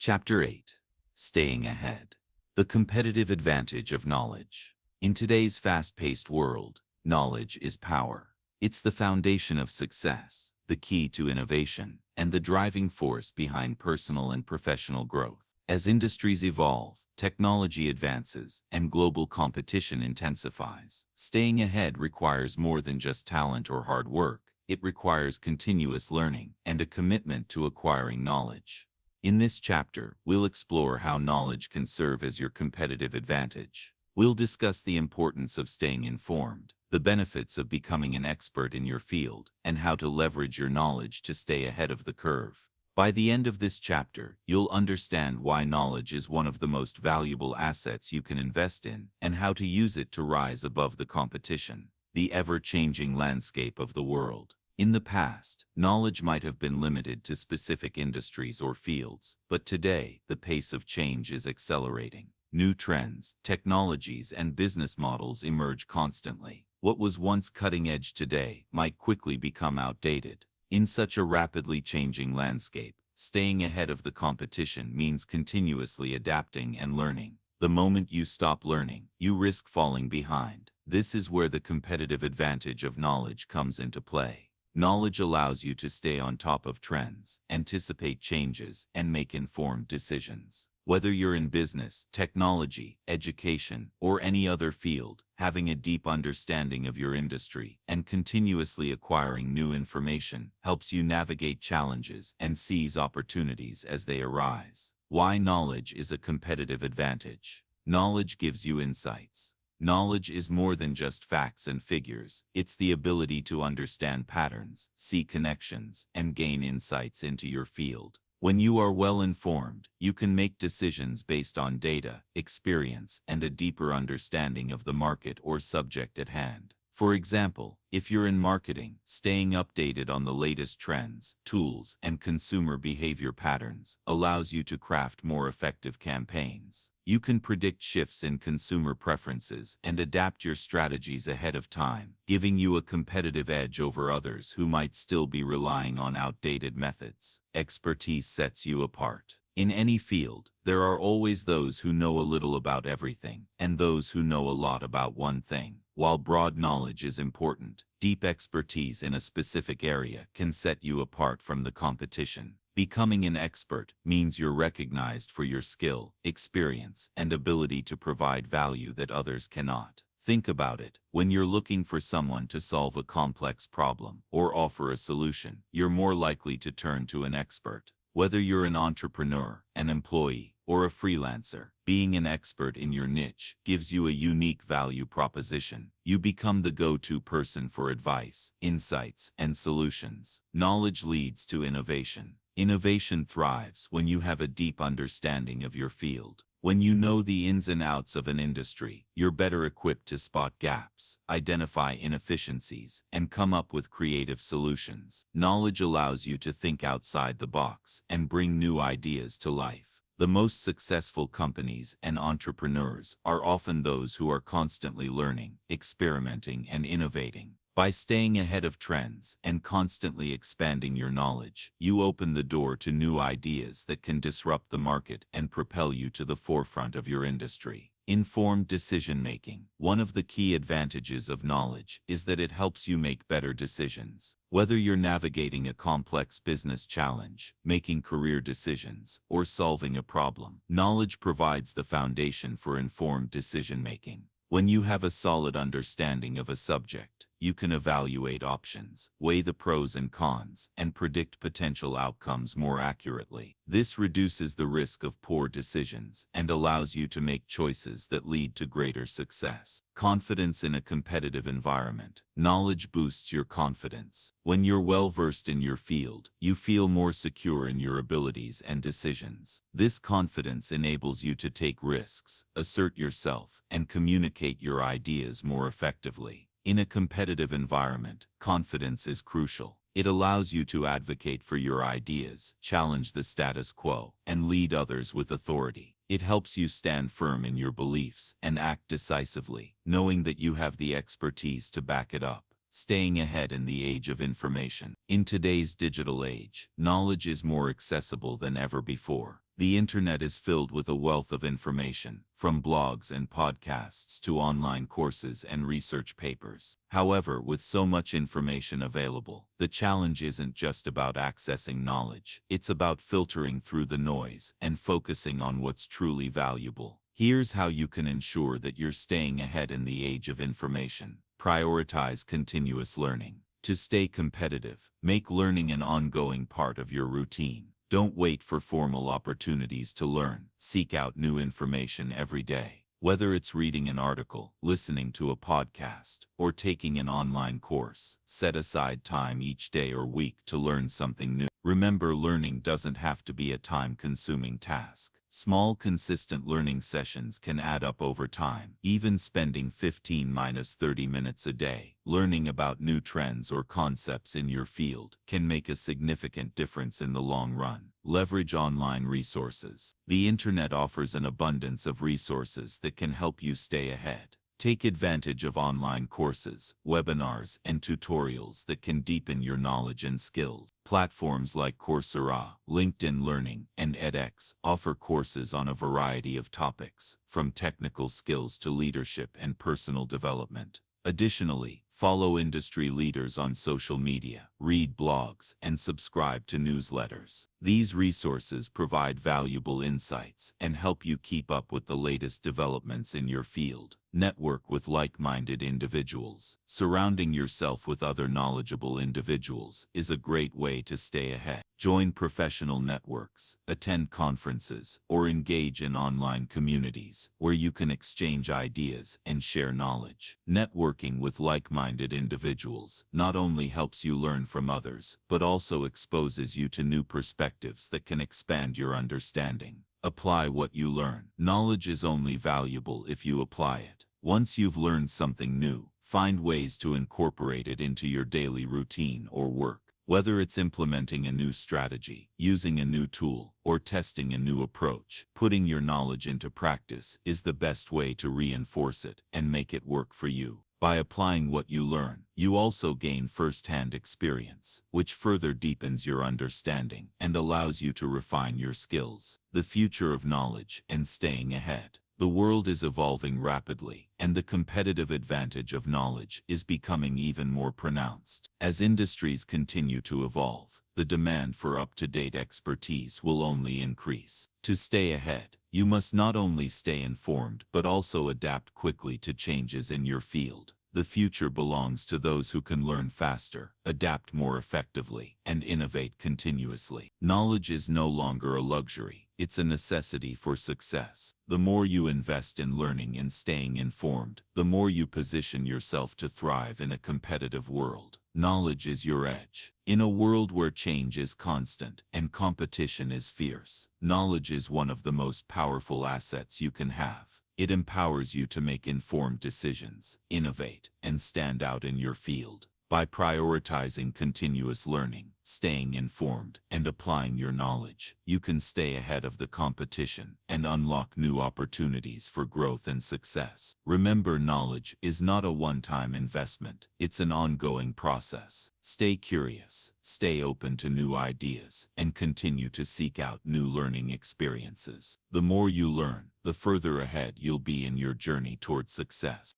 Chapter 8. Staying ahead. The competitive advantage of knowledge. In today's fast-paced world, knowledge is power. It's the foundation of success, the key to innovation, and the driving force behind personal and professional growth. As industries evolve, technology advances, and global competition intensifies, staying ahead requires more than just talent or hard work. It requires continuous learning and a commitment to acquiring knowledge. In this chapter, we'll explore how knowledge can serve as your competitive advantage. We'll discuss the importance of staying informed, the benefits of becoming an expert in your field, and how to leverage your knowledge to stay ahead of the curve. By the end of this chapter, you'll understand why knowledge is one of the most valuable assets you can invest in, and how to use it to rise above the competition, the ever-changing landscape of the world. In the past, knowledge might have been limited to specific industries or fields, but today, the pace of change is accelerating. New trends, technologies, and business models emerge constantly. What was once cutting-edge today might quickly become outdated. In such a rapidly changing landscape, staying ahead of the competition means continuously adapting and learning. The moment you stop learning, you risk falling behind. This is where the competitive advantage of knowledge comes into play. Knowledge allows you to stay on top of trends, anticipate changes, and make informed decisions. Whether you're in business, technology, education, or any other field, having a deep understanding of your industry and continuously acquiring new information helps you navigate challenges and seize opportunities as they arise. Why knowledge is a competitive advantage. Knowledge gives you insights. Knowledge is more than just facts and figures. It's the ability to understand patterns, see connections, and gain insights into your field. When you are well informed, you can make decisions based on data, experience, and a deeper understanding of the market or subject at hand. For example, if you're in marketing, staying updated on the latest trends, tools, and consumer behavior patterns allows you to craft more effective campaigns. You can predict shifts in consumer preferences and adapt your strategies ahead of time, giving you a competitive edge over others who might still be relying on outdated methods. Expertise sets you apart. In any field, there are always those who know a little about everything, and those who know a lot about one thing. While broad knowledge is important, deep expertise in a specific area can set you apart from the competition. Becoming an expert means you're recognized for your skill, experience, and ability to provide value that others cannot. Think about it. When you're looking for someone to solve a complex problem or offer a solution, you're more likely to turn to an expert. Whether you're an entrepreneur, an employee, or a freelancer, being an expert in your niche gives you a unique value proposition. You become the go-to person for advice, insights, and solutions. Knowledge leads to innovation. Innovation thrives when you have a deep understanding of your field. When you know the ins and outs of an industry, you're better equipped to spot gaps, identify inefficiencies, and come up with creative solutions. Knowledge allows you to think outside the box and bring new ideas to life. The most successful companies and entrepreneurs are often those who are constantly learning, experimenting, and innovating. By staying ahead of trends and constantly expanding your knowledge, you open the door to new ideas that can disrupt the market and propel you to the forefront of your industry. Informed decision-making. One of the key advantages of knowledge is that it helps you make better decisions. Whether you're navigating a complex business challenge, making career decisions, or solving a problem, knowledge provides the foundation for informed decision-making. When you have a solid understanding of a subject, you can evaluate options, weigh the pros and cons, and predict potential outcomes more accurately. This reduces the risk of poor decisions and allows you to make choices that lead to greater success. Confidence in a competitive environment. Knowledge boosts your confidence. When you're well-versed in your field, you feel more secure in your abilities and decisions. This confidence enables you to take risks, assert yourself, and communicate your ideas more effectively. In a competitive environment, confidence is crucial. It allows you to advocate for your ideas, challenge the status quo, and lead others with authority. It helps you stand firm in your beliefs and act decisively, knowing that you have the expertise to back it up. Staying ahead in the age of information. In today's digital age, knowledge is more accessible than ever before. The internet is filled with a wealth of information, from blogs and podcasts to online courses and research papers. However, with so much information available, the challenge isn't just about accessing knowledge. It's about filtering through the noise and focusing on what's truly valuable. Here's how you can ensure that you're staying ahead in the age of information. Prioritize continuous learning. To stay competitive, make learning an ongoing part of your routine. Don't wait for formal opportunities to learn. Seek out new information every day. Whether it's reading an article, listening to a podcast, or taking an online course, set aside time each day or week to learn something new. Remember, learning doesn't have to be a time-consuming task. Small, consistent learning sessions can add up over time. Even spending 15–30 minutes a day learning about new trends or concepts in your field can make a significant difference in the long run. Leverage online resources. The internet offers an abundance of resources that can help you stay ahead. Take advantage of online courses, webinars, and tutorials that can deepen your knowledge and skills. Platforms like Coursera, LinkedIn Learning, and edX offer courses on a variety of topics, from technical skills to leadership and personal development. Additionally, follow industry leaders on social media, read blogs, and subscribe to newsletters. These resources provide valuable insights and help you keep up with the latest developments in your field. Network with like-minded individuals. Surrounding yourself with other knowledgeable individuals is a great way to stay ahead. Join professional networks, attend conferences, or engage in online communities where you can exchange ideas and share knowledge. Networking with like-minded individuals not only helps you learn from others, but also exposes you to new perspectives that can expand your understanding. Apply what you learn. Knowledge is only valuable if you apply it. Once you've learned something new, find ways to incorporate it into your daily routine or work. Whether it's implementing a new strategy, using a new tool, or testing a new approach, putting your knowledge into practice is the best way to reinforce it and make it work for you. By applying what you learn, you also gain first-hand experience, which further deepens your understanding and allows you to refine your skills. The future of knowledge and staying ahead. The world is evolving rapidly, and the competitive advantage of knowledge is becoming even more pronounced. As industries continue to evolve, the demand for up-to-date expertise will only increase. To stay ahead, you must not only stay informed but also adapt quickly to changes in your field. The future belongs to those who can learn faster, adapt more effectively, and innovate continuously. Knowledge is no longer a luxury, it's a necessity for success. The more you invest in learning and staying informed, the more you position yourself to thrive in a competitive world. Knowledge is your edge. In a world where change is constant and competition is fierce, knowledge is one of the most powerful assets you can have. It empowers you to make informed decisions, innovate, and stand out in your field. By prioritizing continuous learning, staying informed, and applying your knowledge, you can stay ahead of the competition and unlock new opportunities for growth and success. Remember, knowledge is not a one-time investment, it's an ongoing process. Stay curious, stay open to new ideas, and continue to seek out new learning experiences. The more you learn, the further ahead you'll be in your journey toward success.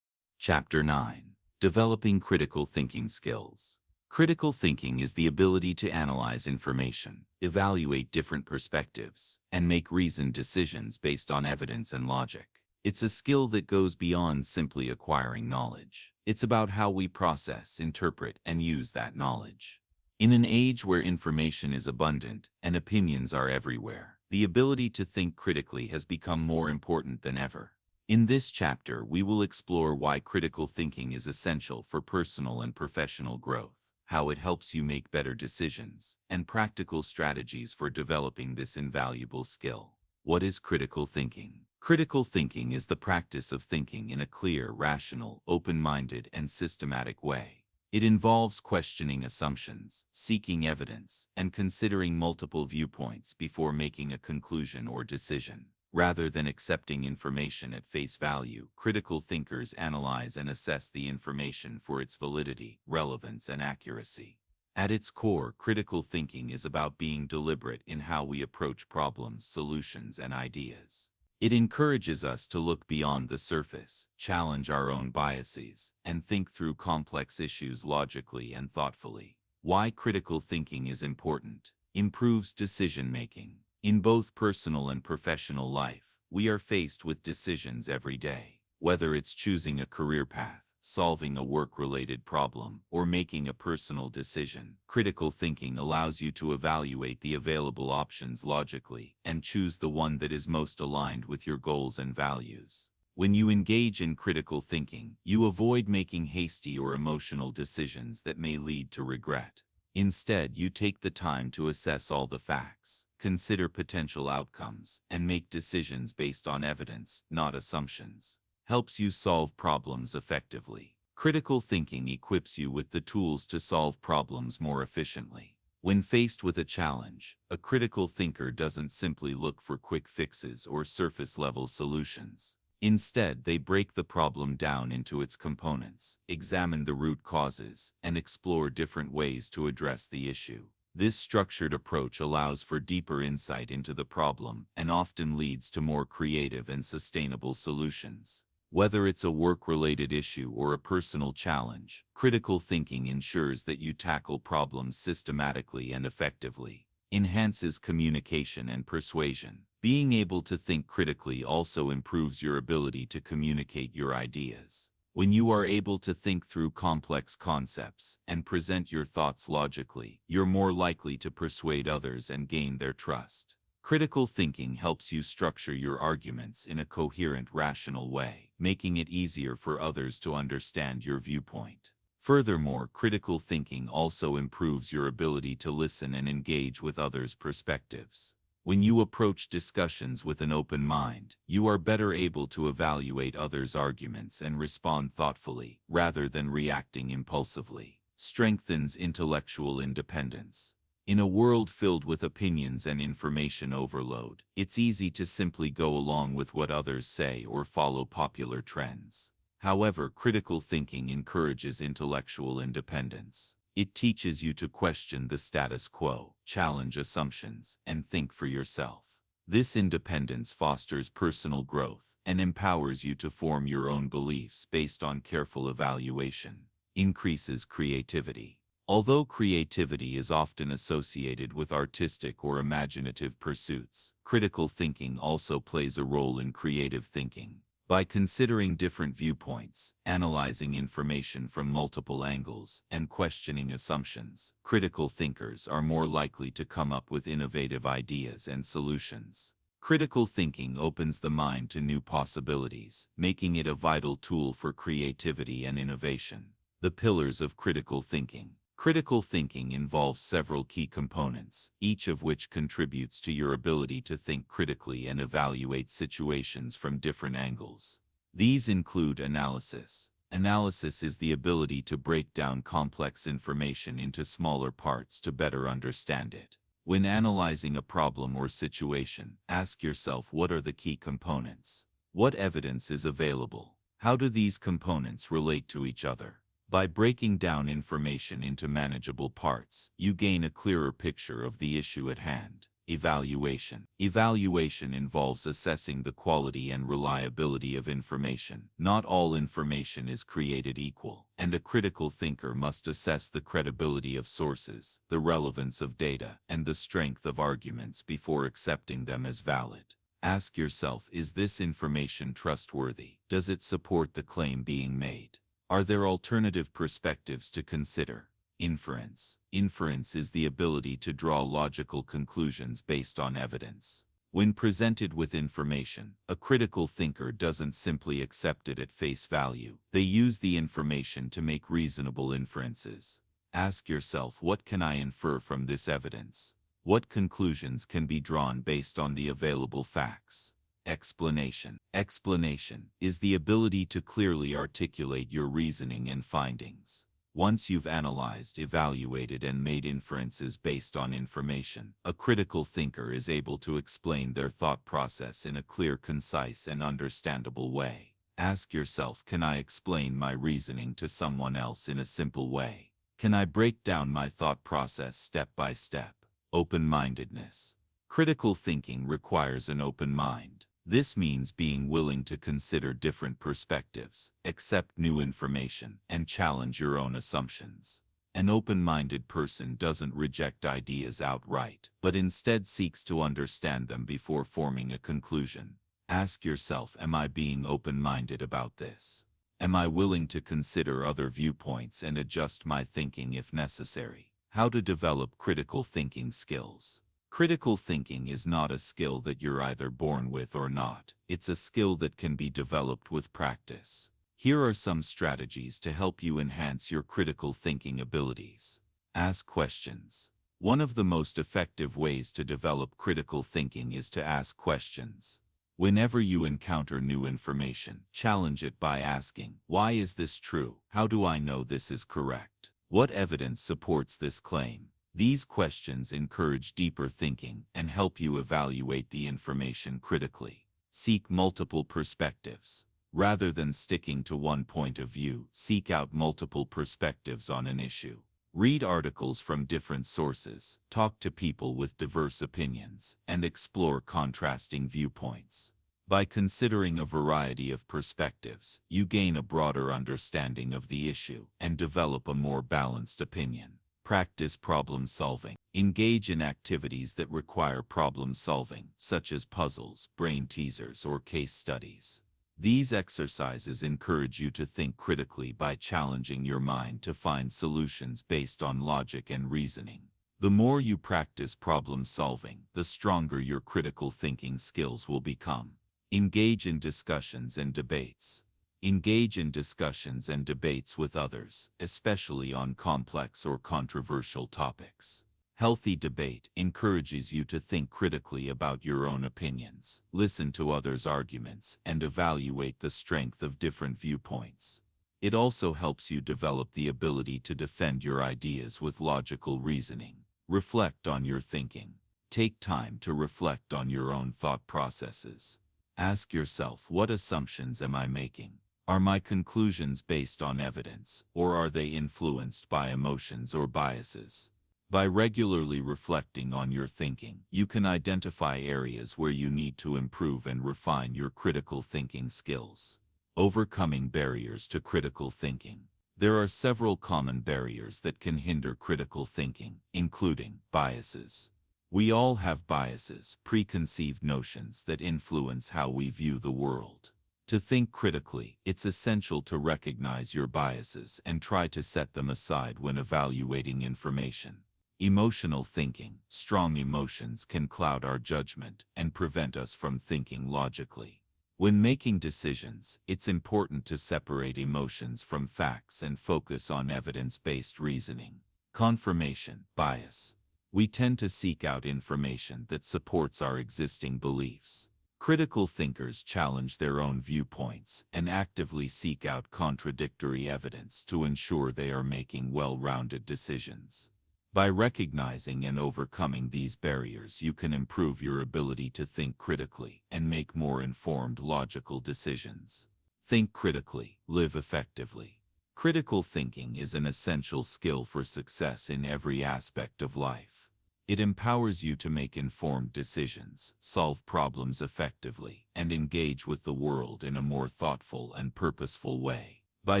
Chapter 9. Developing critical thinking skills. Critical thinking is the ability to analyze information, evaluate different perspectives, and make reasoned decisions based on evidence and logic. It's a skill that goes beyond simply acquiring knowledge. It's about how we process, interpret, and use that knowledge. In an age where information is abundant and opinions are everywhere, the ability to think critically has become more important than ever. In this chapter, we will explore why critical thinking is essential for personal and professional growth, how it helps you make better decisions, and practical strategies for developing this invaluable skill. What is critical thinking? Critical thinking is the practice of thinking in a clear, rational, open-minded, and systematic way. It involves questioning assumptions, seeking evidence, and considering multiple viewpoints before making a conclusion or decision. Rather than accepting information at face value, critical thinkers analyze and assess the information for its validity, relevance, and accuracy. At its core, critical thinking is about being deliberate in how we approach problems, solutions, and ideas. It encourages us to look beyond the surface, challenge our own biases, and think through complex issues logically and thoughtfully. Why critical thinking is important? Improves decision-making. In both personal and professional life, we are faced with decisions every day. Whether it's choosing a career path, solving a work-related problem, or making a personal decision, critical thinking allows you to evaluate the available options logically and choose the one that is most aligned with your goals and values. When you engage in critical thinking, you avoid making hasty or emotional decisions that may lead to regret. Instead, you take the time to assess all the facts, consider potential outcomes, and make decisions based on evidence, not assumptions. Helps you solve problems effectively. Critical thinking equips you with the tools to solve problems more efficiently. When faced with a challenge, a critical thinker doesn't simply look for quick fixes or surface-level solutions. Instead, they break the problem down into its components, examine the root causes, and explore different ways to address the issue. This structured approach allows for deeper insight into the problem and often leads to more creative and sustainable solutions. Whether it's a work-related issue or a personal challenge, critical thinking ensures that you tackle problems systematically and effectively. Enhances communication and persuasion. Being able to think critically also improves your ability to communicate your ideas. When you are able to think through complex concepts and present your thoughts logically, you're more likely to persuade others and gain their trust. Critical thinking helps you structure your arguments in a coherent, rational way, making it easier for others to understand your viewpoint. Furthermore, critical thinking also improves your ability to listen and engage with others' perspectives. When you approach discussions with an open mind, you are better able to evaluate others' arguments and respond thoughtfully, rather than reacting impulsively. strengthens intellectual independence. In a world filled with opinions and information overload, it's easy to simply go along with what others say or follow popular trends. However, critical thinking encourages intellectual independence. It teaches you to question the status quo, challenge assumptions, and think for yourself. This independence fosters personal growth and empowers you to form your own beliefs based on careful evaluation. Increases creativity. Although creativity is often associated with artistic or imaginative pursuits, critical thinking also plays a role in creative thinking. By considering different viewpoints, analyzing information from multiple angles, and questioning assumptions, critical thinkers are more likely to come up with innovative ideas and solutions. Critical thinking opens the mind to new possibilities, making it a vital tool for creativity and innovation. The pillars of critical thinking. Critical thinking involves several key components, each of which contributes to your ability to think critically and evaluate situations from different angles. These include analysis. Analysis is the ability to break down complex information into smaller parts to better understand it. When analyzing a problem or situation, ask yourself, what are the key components? What evidence is available? How do these components relate to each other? By breaking down information into manageable parts, you gain a clearer picture of the issue at hand. Evaluation. Evaluation involves assessing the quality and reliability of information. Not all information is created equal, and a critical thinker must assess the credibility of sources, the relevance of data, and the strength of arguments before accepting them as valid. Ask yourself, is this information trustworthy? Does it support the claim being made? Are there alternative perspectives to consider? Inference. Inference is the ability to draw logical conclusions based on evidence. When presented with information, a critical thinker doesn't simply accept it at face value. They use the information to make reasonable inferences. Ask yourself, what can I infer from this evidence? What conclusions can be drawn based on the available facts? Explanation. Explanation is the ability to clearly articulate your reasoning and findings. Once you've analyzed, evaluated, and made inferences based on information, a critical thinker is able to explain their thought process in a clear, concise, and understandable way. Ask yourself, can I explain my reasoning to someone else in a simple way? Can I break down my thought process step by step? Open-mindedness. Critical thinking requires an open mind. This means being willing to consider different perspectives, accept new information, and challenge your own assumptions. An open-minded person doesn't reject ideas outright, but instead seeks to understand them before forming a conclusion. Ask yourself, am I being open-minded about this? Am I willing to consider other viewpoints and adjust my thinking if necessary? How to develop critical thinking skills. Critical thinking is not a skill that you're either born with or not. It's a skill that can be developed with practice. Here are some strategies to help you enhance your critical thinking abilities. Ask questions. One of the most effective ways to develop critical thinking is to ask questions. Whenever you encounter new information, challenge it by asking, why is this true? How do I know this is correct? What evidence supports this claim? These questions encourage deeper thinking and help you evaluate the information critically. Seek multiple perspectives. Rather than sticking to one point of view, seek out multiple perspectives on an issue. Read articles from different sources, talk to people with diverse opinions, and explore contrasting viewpoints. By considering a variety of perspectives, you gain a broader understanding of the issue and develop a more balanced opinion. Practice problem solving. Engage in activities that require problem solving, such as puzzles, brain teasers, or case studies. These exercises encourage you to think critically by challenging your mind to find solutions based on logic and reasoning. The more you practice problem solving, the stronger your critical thinking skills will become. Engage in discussions and debates. Engage in discussions and debates with others, especially on complex or controversial topics. Healthy debate encourages you to think critically about your own opinions, listen to others' arguments, and evaluate the strength of different viewpoints. It also helps you develop the ability to defend your ideas with logical reasoning. Reflect on your thinking. Take time to reflect on your own thought processes. Ask yourself, what assumptions am I making? Are my conclusions based on evidence, or are they influenced by emotions or biases? By regularly reflecting on your thinking, you can identify areas where you need to improve and refine your critical thinking skills. Overcoming barriers to critical thinking. There are several common barriers that can hinder critical thinking, including biases. We all have biases, preconceived notions that influence how we view the world. To think critically, it's essential to recognize your biases and try to set them aside when evaluating information. Emotional thinking. Strong emotions can cloud our judgment and prevent us from thinking logically. When making decisions, it's important to separate emotions from facts and focus on evidence-based reasoning. Confirmation bias. We tend to seek out information that supports our existing beliefs. Critical thinkers challenge their own viewpoints and actively seek out contradictory evidence to ensure they are making well-rounded decisions. By recognizing and overcoming these barriers, you can improve your ability to think critically and make more informed, logical decisions. Think critically, live effectively. Critical thinking is an essential skill for success in every aspect of life. It empowers you to make informed decisions, solve problems effectively, and engage with the world in a more thoughtful and purposeful way. By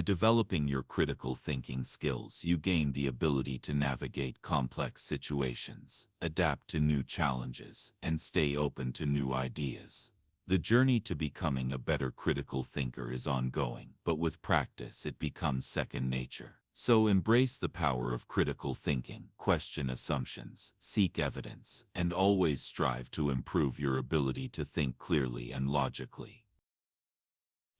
developing your critical thinking skills, you gain the ability to navigate complex situations, adapt to new challenges, and stay open to new ideas. The journey to becoming a better critical thinker is ongoing, but with practice it becomes second nature. So embrace the power of critical thinking, question assumptions, seek evidence, and always strive to improve your ability to think clearly and logically.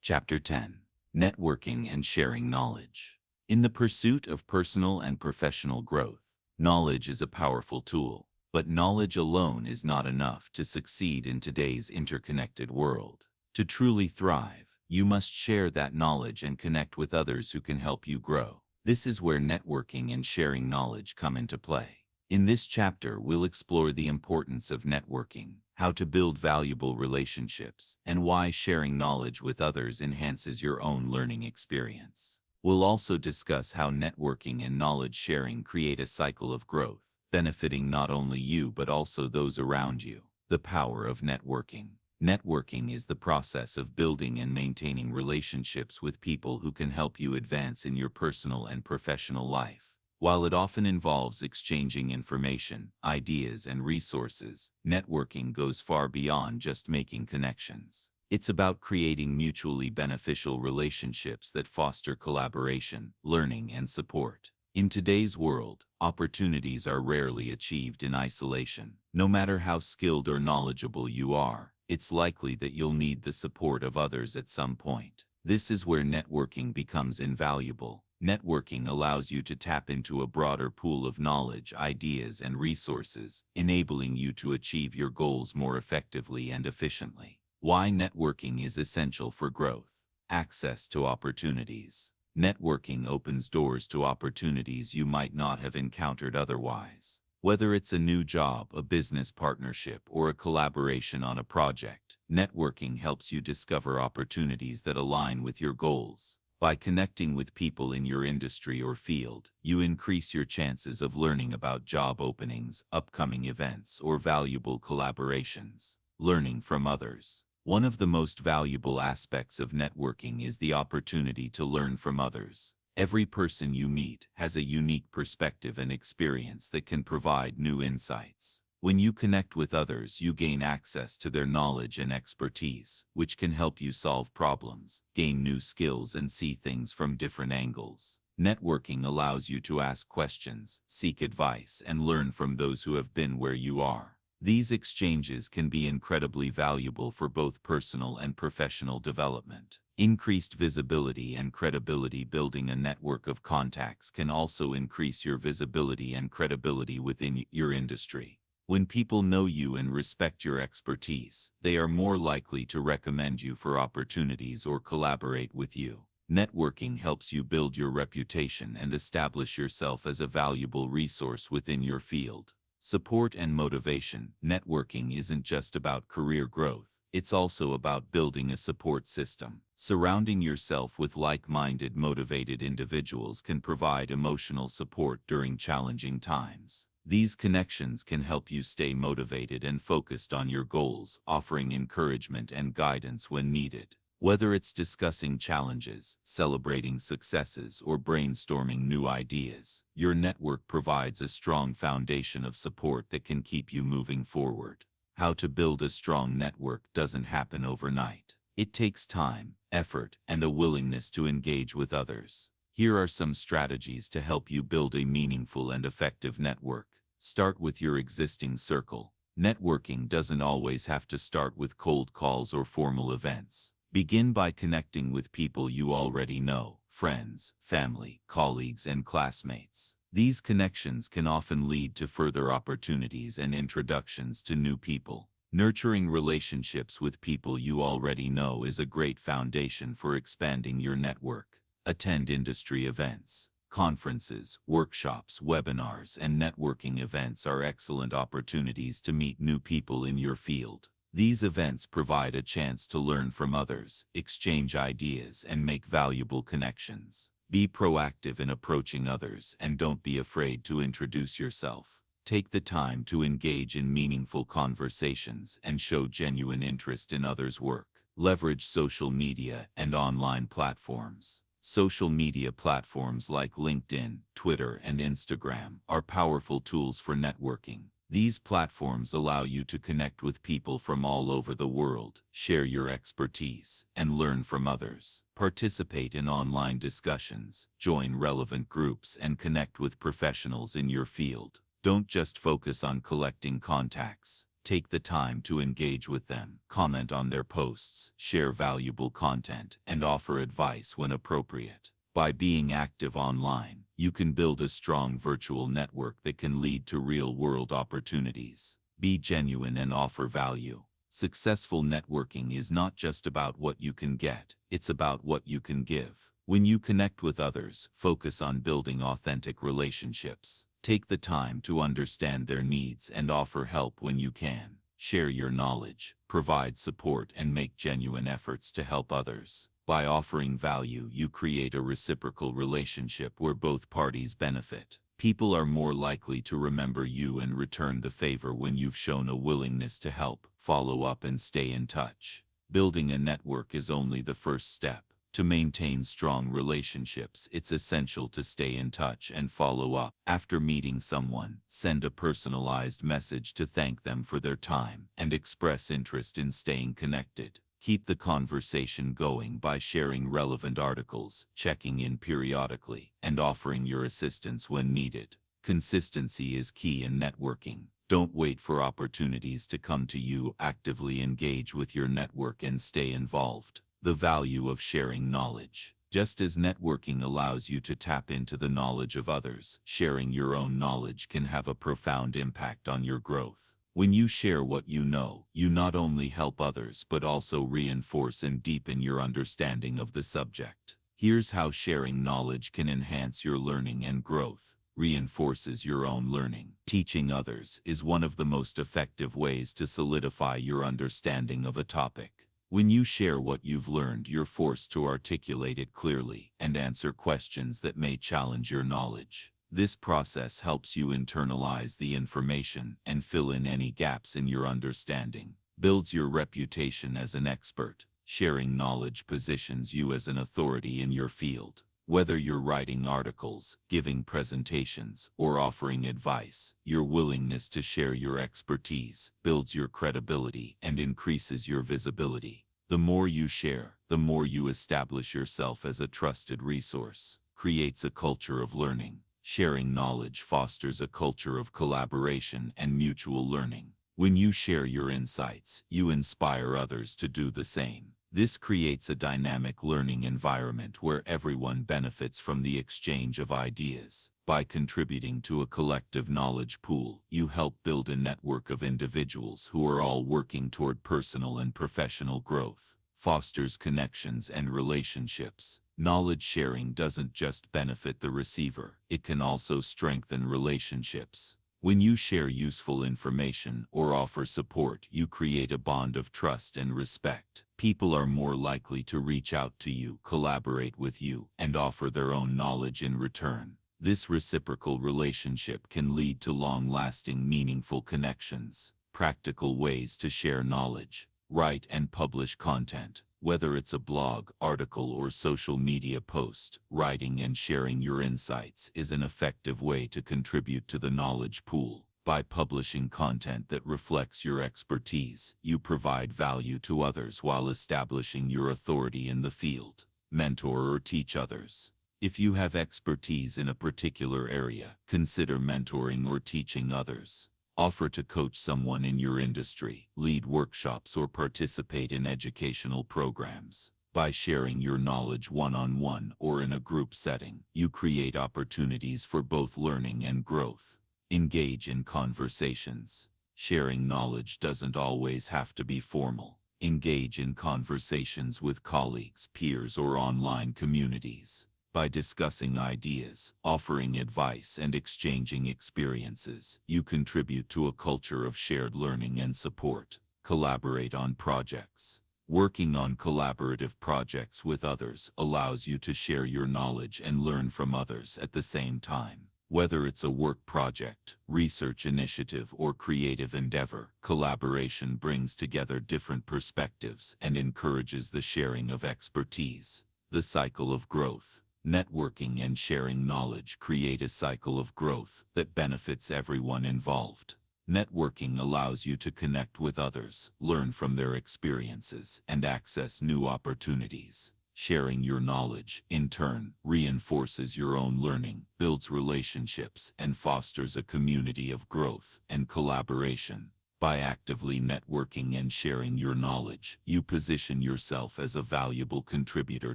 Chapter 10. Networking and sharing knowledge. In the pursuit of personal and professional growth, knowledge is a powerful tool, but knowledge alone is not enough to succeed in today's interconnected world. To truly thrive, you must share that knowledge and connect with others who can help you grow. This is where networking and sharing knowledge come into play. In this chapter, we'll explore the importance of networking, how to build valuable relationships, and why sharing knowledge with others enhances your own learning experience. We'll also discuss how networking and knowledge sharing create a cycle of growth, benefiting not only you but also those around you. The power of networking. Networking is the process of building and maintaining relationships with people who can help you advance in your personal and professional life. While it often involves exchanging information, ideas, and resources, networking goes far beyond just making connections. It's about creating mutually beneficial relationships that foster collaboration, learning, and support. In today's world, opportunities are rarely achieved in isolation. No matter how skilled or knowledgeable you are, it's likely that you'll need the support of others at some point. This is where networking becomes invaluable. Networking allows you to tap into a broader pool of knowledge, ideas, and resources, enabling you to achieve your goals more effectively and efficiently. Why networking is essential for growth. Access to opportunities. Networking opens doors to opportunities you might not have encountered otherwise. Whether it's a new job, a business partnership, or a collaboration on a project, networking helps you discover opportunities that align with your goals. By connecting with people in your industry or field, you increase your chances of learning about job openings, upcoming events, or valuable collaborations. Learning from others. One of the most valuable aspects of networking is the opportunity to learn from others. Every person you meet has a unique perspective and experience that can provide new insights. When you connect with others, you gain access to their knowledge and expertise, which can help you solve problems, gain new skills, and see things from different angles. Networking allows you to ask questions, seek advice, and learn from those who have been where you are. These exchanges can be incredibly valuable for both personal and professional development. Increased visibility and credibility. Building a network of contacts can also increase your visibility and credibility within your industry. When people know you and respect your expertise, they are more likely to recommend you for opportunities or collaborate with you. Networking helps you build your reputation and establish yourself as a valuable resource within your field. Support and motivation. Networking isn't just about career growth, it's also about building a support system. Surrounding yourself with like-minded, motivated individuals can provide emotional support during challenging times. These connections can help you stay motivated and focused on your goals, offering encouragement and guidance when needed. Whether it's discussing challenges, celebrating successes, or brainstorming new ideas, your network provides a strong foundation of support that can keep you moving forward. How to build a strong network doesn't happen overnight. It takes time, effort, and a willingness to engage with others. Here are some strategies to help you build a meaningful and effective network. Start with your existing circle. Networking doesn't always have to start with cold calls or formal events. Begin by connecting with people you already know, friends, family, colleagues, and classmates. These connections can often lead to further opportunities and introductions to new people. Nurturing relationships with people you already know is a great foundation for expanding your network. Attend industry events. Conferences, workshops, webinars, and networking events are excellent opportunities to meet new people in your field. These events provide a chance to learn from others, exchange ideas, and make valuable connections. Be proactive in approaching others and don't be afraid to introduce yourself. Take the time to engage in meaningful conversations and show genuine interest in others' work. Leverage social media and online platforms. Social media platforms like LinkedIn, Twitter, and Instagram are powerful tools for networking. These platforms allow you to connect with people from all over the world, share your expertise, and learn from others. Participate in online discussions, join relevant groups, and connect with professionals in your field. Don't just focus on collecting contacts. Take the time to engage with them, comment on their posts, share valuable content, and offer advice when appropriate. By being active online, you can build a strong virtual network that can lead to real-world opportunities. Be genuine and offer value. Successful networking is not just about what you can get, it's about what you can give. When you connect with others, focus on building authentic relationships. Take the time to understand their needs and offer help when you can. Share your knowledge, provide support, and make genuine efforts to help others. By offering value, you create a reciprocal relationship where both parties benefit. People are more likely to remember you and return the favor when you've shown a willingness to help, follow up, and stay in touch. Building a network is only the first step. To maintain strong relationships, it's essential to stay in touch and follow up. After meeting someone, send a personalized message to thank them for their time and express interest in staying connected. Keep the conversation going by sharing relevant articles, checking in periodically, and offering your assistance when needed. Consistency is key in networking. Don't wait for opportunities to come to you. Actively engage with your network and stay involved. The value of sharing knowledge. Just as networking allows you to tap into the knowledge of others, sharing your own knowledge can have a profound impact on your growth. When you share what you know, you not only help others but also reinforce and deepen your understanding of the subject. Here's how sharing knowledge can enhance your learning and growth. Reinforces your own learning. Teaching others is one of the most effective ways to solidify your understanding of a topic. When you share what you've learned, you're forced to articulate it clearly and answer questions that may challenge your knowledge. This process helps you internalize the information and fill in any gaps in your understanding. Builds your reputation as an expert. Sharing knowledge positions you as an authority in your field. Whether you're writing articles, giving presentations, or offering advice, your willingness to share your expertise builds your credibility and increases your visibility. The more you share, the more you establish yourself as a trusted resource. Creates a culture of learning. Sharing knowledge fosters a culture of collaboration and mutual learning. When you share your insights, you inspire others to do the same. This creates a dynamic learning environment where everyone benefits from the exchange of ideas. By contributing to a collective knowledge pool, you help build a network of individuals who are all working toward personal and professional growth. fosters connections and relationships. Knowledge sharing doesn't just benefit the receiver, it can also strengthen relationships. When you share useful information or offer support, you create a bond of trust and respect. People are more likely to reach out to you, collaborate with you, and offer their own knowledge in return. This reciprocal relationship can lead to long-lasting, meaningful connections. Practical ways to share knowledge. Write and publish content. Whether it's a blog, article, or social media post, writing and sharing your insights is an effective way to contribute to the knowledge pool. By publishing content that reflects your expertise, you provide value to others while establishing your authority in the field. Mentor or teach others. If you have expertise in a particular area, consider mentoring or teaching others. Offer to coach someone in your industry, lead workshops, or participate in educational programs. By sharing your knowledge one-on-one or in a group setting, you create opportunities for both learning and growth. Engage in conversations. Sharing knowledge doesn't always have to be formal. Engage in conversations with colleagues, peers, or online communities. By discussing ideas, offering advice, and exchanging experiences, you contribute to a culture of shared learning and support. Collaborate on projects. Working on collaborative projects with others allows you to share your knowledge and learn from others at the same time. Whether it's a work project, research initiative, or creative endeavor, collaboration brings together different perspectives and encourages the sharing of expertise. The cycle of growth. Networking and sharing knowledge create a cycle of growth that benefits everyone involved. Networking allows you to connect with others, learn from their experiences, and access new opportunities. Sharing your knowledge, in turn, reinforces your own learning, builds relationships, and fosters a community of growth and collaboration. By actively networking and sharing your knowledge, you position yourself as a valuable contributor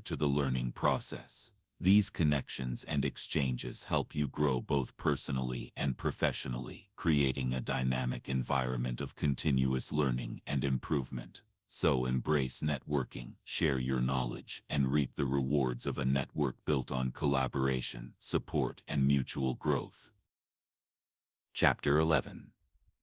to the learning process. These connections and exchanges help you grow both personally and professionally, creating a dynamic environment of continuous learning and improvement. So embrace networking, share your knowledge, and reap the rewards of a network built on collaboration, support, and mutual growth. Chapter 11.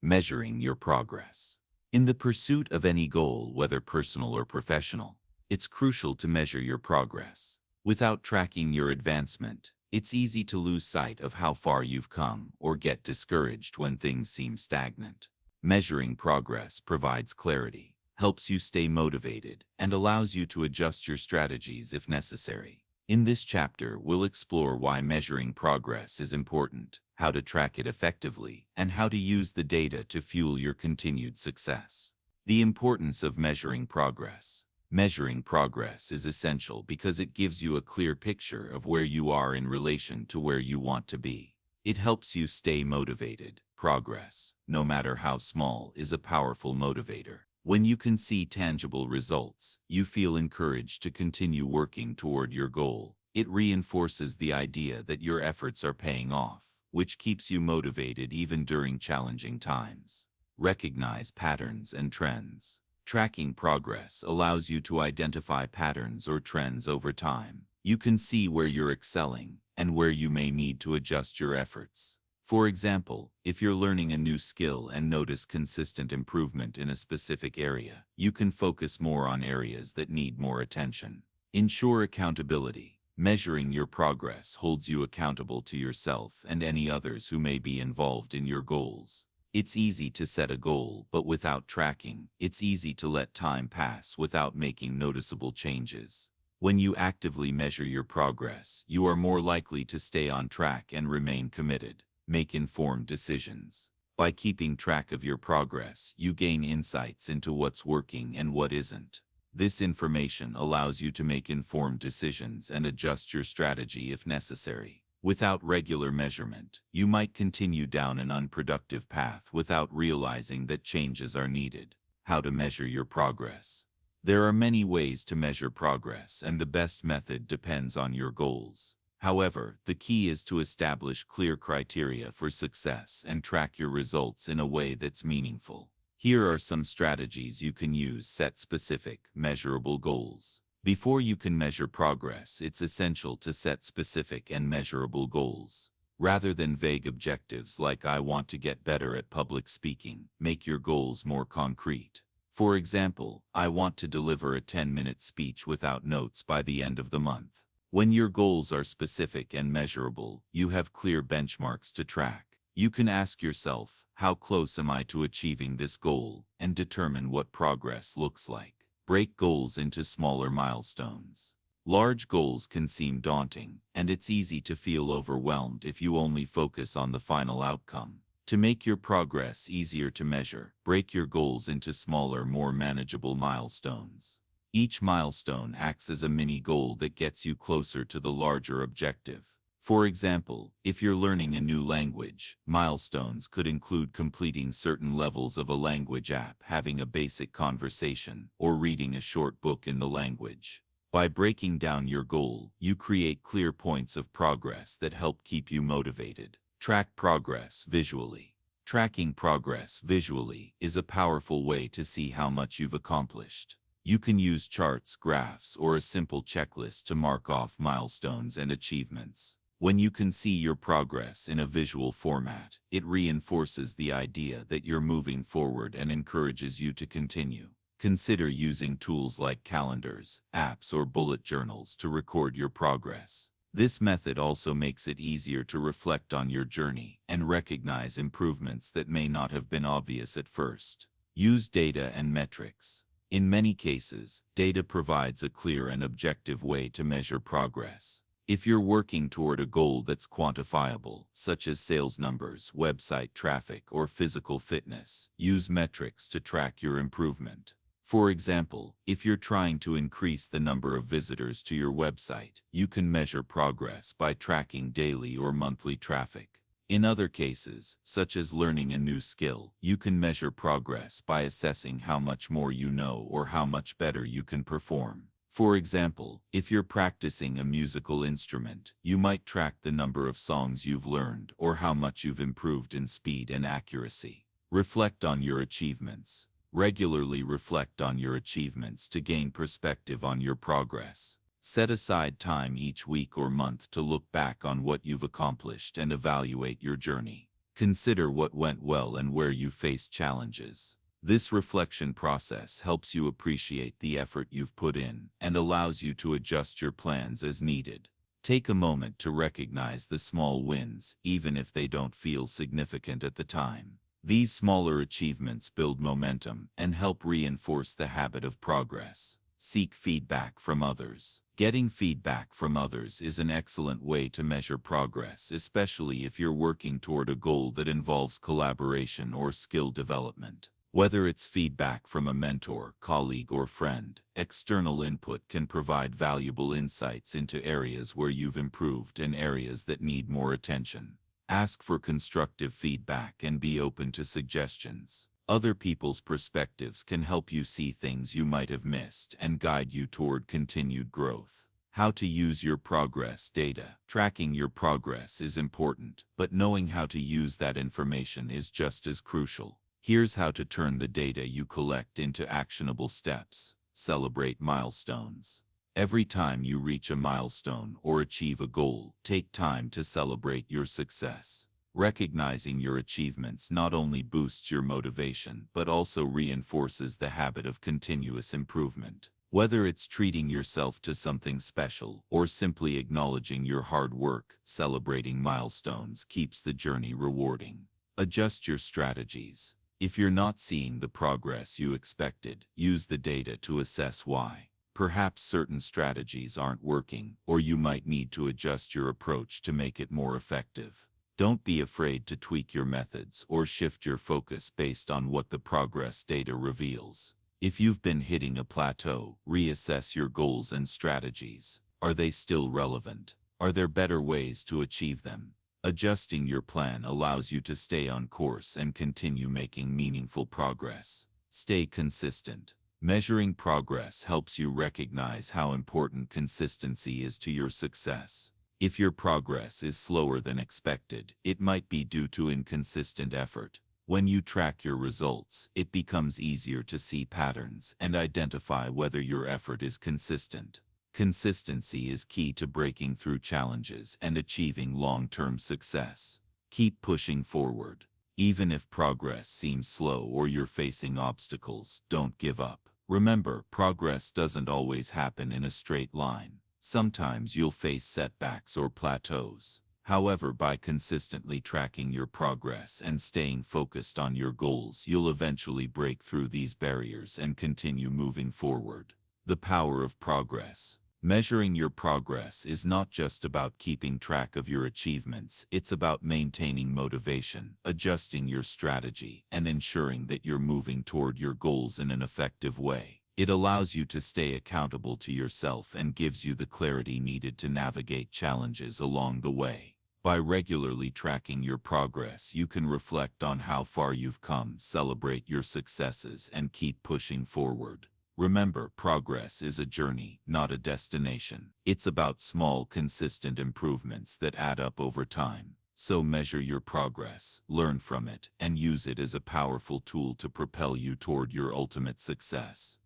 Measuring your progress. In the pursuit of any goal, whether personal or professional, it's crucial to measure your progress. Without tracking your advancement, it's easy to lose sight of how far you've come or get discouraged when things seem stagnant. Measuring progress provides clarity, helps you stay motivated, and allows you to adjust your strategies if necessary. In this chapter, we'll explore why measuring progress is important, how to track it effectively, and how to use the data to fuel your continued success. The importance of measuring progress. Measuring progress is essential because it gives you a clear picture of where you are in relation to where you want to be. It helps you stay motivated. Progress, no matter how small, is a powerful motivator. When you can see tangible results, you feel encouraged to continue working toward your goal. It reinforces the idea that your efforts are paying off, which keeps you motivated even during challenging times. Recognize patterns and trends. Tracking progress allows you to identify patterns or trends over time. You can see where you're excelling and where you may need to adjust your efforts. For example, if you're learning a new skill and notice consistent improvement in a specific area, you can focus more on areas that need more attention. Ensure accountability. Measuring your progress holds you accountable to yourself and any others who may be involved in your goals. It's easy to set a goal, but without tracking, it's easy to let time pass without making noticeable changes. When you actively measure your progress, you are more likely to stay on track and remain committed. Make informed decisions. By keeping track of your progress, you gain insights into what's working and what isn't. This information allows you to make informed decisions and adjust your strategy if necessary. Without regular measurement, you might continue down an unproductive path without realizing that changes are needed. How to measure your progress. There are many ways to measure progress, and the best method depends on your goals. However, the key is to establish clear criteria for success and track your results in a way that's meaningful. Here are some strategies you can use. Set specific, measurable goals. Before you can measure progress, it's essential to set specific and measurable goals. Rather than vague objectives like "I want to get better at public speaking," make your goals more concrete. For example, "I want to deliver a 10-minute speech without notes by the end of the month." When your goals are specific and measurable, you have clear benchmarks to track. You can ask yourself, how close am I to achieving this goal, and determine what progress looks like. Break goals into smaller milestones. Large goals can seem daunting, and it's easy to feel overwhelmed if you only focus on the final outcome. To make your progress easier to measure, break your goals into smaller, more manageable milestones. Each milestone acts as a mini goal that gets you closer to the larger objective. For example, if you're learning a new language, milestones could include completing certain levels of a language app, having a basic conversation, or reading a short book in the language. By breaking down your goal, you create clear points of progress that help keep you motivated. Track progress visually. Tracking progress visually is a powerful way to see how much you've accomplished. You can use charts, graphs, or a simple checklist to mark off milestones and achievements. When you can see your progress in a visual format, it reinforces the idea that you're moving forward and encourages you to continue. Consider using tools like calendars, apps, or bullet journals to record your progress. This method also makes it easier to reflect on your journey and recognize improvements that may not have been obvious at first. Use data and metrics. In many cases, data provides a clear and objective way to measure progress. If you're working toward a goal that's quantifiable, such as sales numbers, website traffic, or physical fitness, use metrics to track your improvement. For example, if you're trying to increase the number of visitors to your website, you can measure progress by tracking daily or monthly traffic. In other cases, such as learning a new skill, you can measure progress by assessing how much more you know or how much better you can perform. For example, if you're practicing a musical instrument, you might track the number of songs you've learned or how much you've improved in speed and accuracy. Reflect on your achievements. Regularly reflect on your achievements to gain perspective on your progress. Set aside time each week or month to look back on what you've accomplished and evaluate your journey. Consider what went well and where you faced challenges. This reflection process helps you appreciate the effort you've put in and allows you to adjust your plans as needed. Take a moment to recognize the small wins, even if they don't feel significant at the time. These smaller achievements build momentum and help reinforce the habit of progress. Seek feedback from others. Getting feedback from others is an excellent way to measure progress, especially if you're working toward a goal that involves collaboration or skill development. Whether it's feedback from a mentor, colleague, or friend, external input can provide valuable insights into areas where you've improved and areas that need more attention. Ask for constructive feedback and be open to suggestions. Other people's perspectives can help you see things you might have missed and guide you toward continued growth. How to use your progress data. Tracking your progress is important, but knowing how to use that information is just as crucial. Here's how to turn the data you collect into actionable steps. Celebrate milestones. Every time you reach a milestone or achieve a goal, take time to celebrate your success. Recognizing your achievements not only boosts your motivation, but also reinforces the habit of continuous improvement. Whether it's treating yourself to something special or simply acknowledging your hard work, celebrating milestones keeps the journey rewarding. Adjust your strategies. If you're not seeing the progress you expected, use the data to assess why. Perhaps certain strategies aren't working, or you might need to adjust your approach to make it more effective. Don't be afraid to tweak your methods or shift your focus based on what the progress data reveals. If you've been hitting a plateau, reassess your goals and strategies. Are they still relevant? Are there better ways to achieve them? Adjusting your plan allows you to stay on course and continue making meaningful progress. Stay consistent. Measuring progress helps you recognize how important consistency is to your success. If your progress is slower than expected, it might be due to inconsistent effort. When you track your results, it becomes easier to see patterns and identify whether your effort is consistent. Consistency is key to breaking through challenges and achieving long-term success. Keep pushing forward. Even if progress seems slow or you're facing obstacles, don't give up. Remember, progress doesn't always happen in a straight line. Sometimes you'll face setbacks or plateaus. However, by consistently tracking your progress and staying focused on your goals, you'll eventually break through these barriers and continue moving forward. The power of progress. Measuring your progress is not just about keeping track of your achievements, it's about maintaining motivation, adjusting your strategy, and ensuring that you're moving toward your goals in an effective way. It allows you to stay accountable to yourself and gives you the clarity needed to navigate challenges along the way. By regularly tracking your progress, you can reflect on how far you've come, celebrate your successes, and keep pushing forward. Remember, progress is a journey, not a destination. It's about small, consistent improvements that add up over time. So measure your progress, learn from it, and use it as a powerful tool to propel you toward your ultimate success.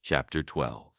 Chapter 12.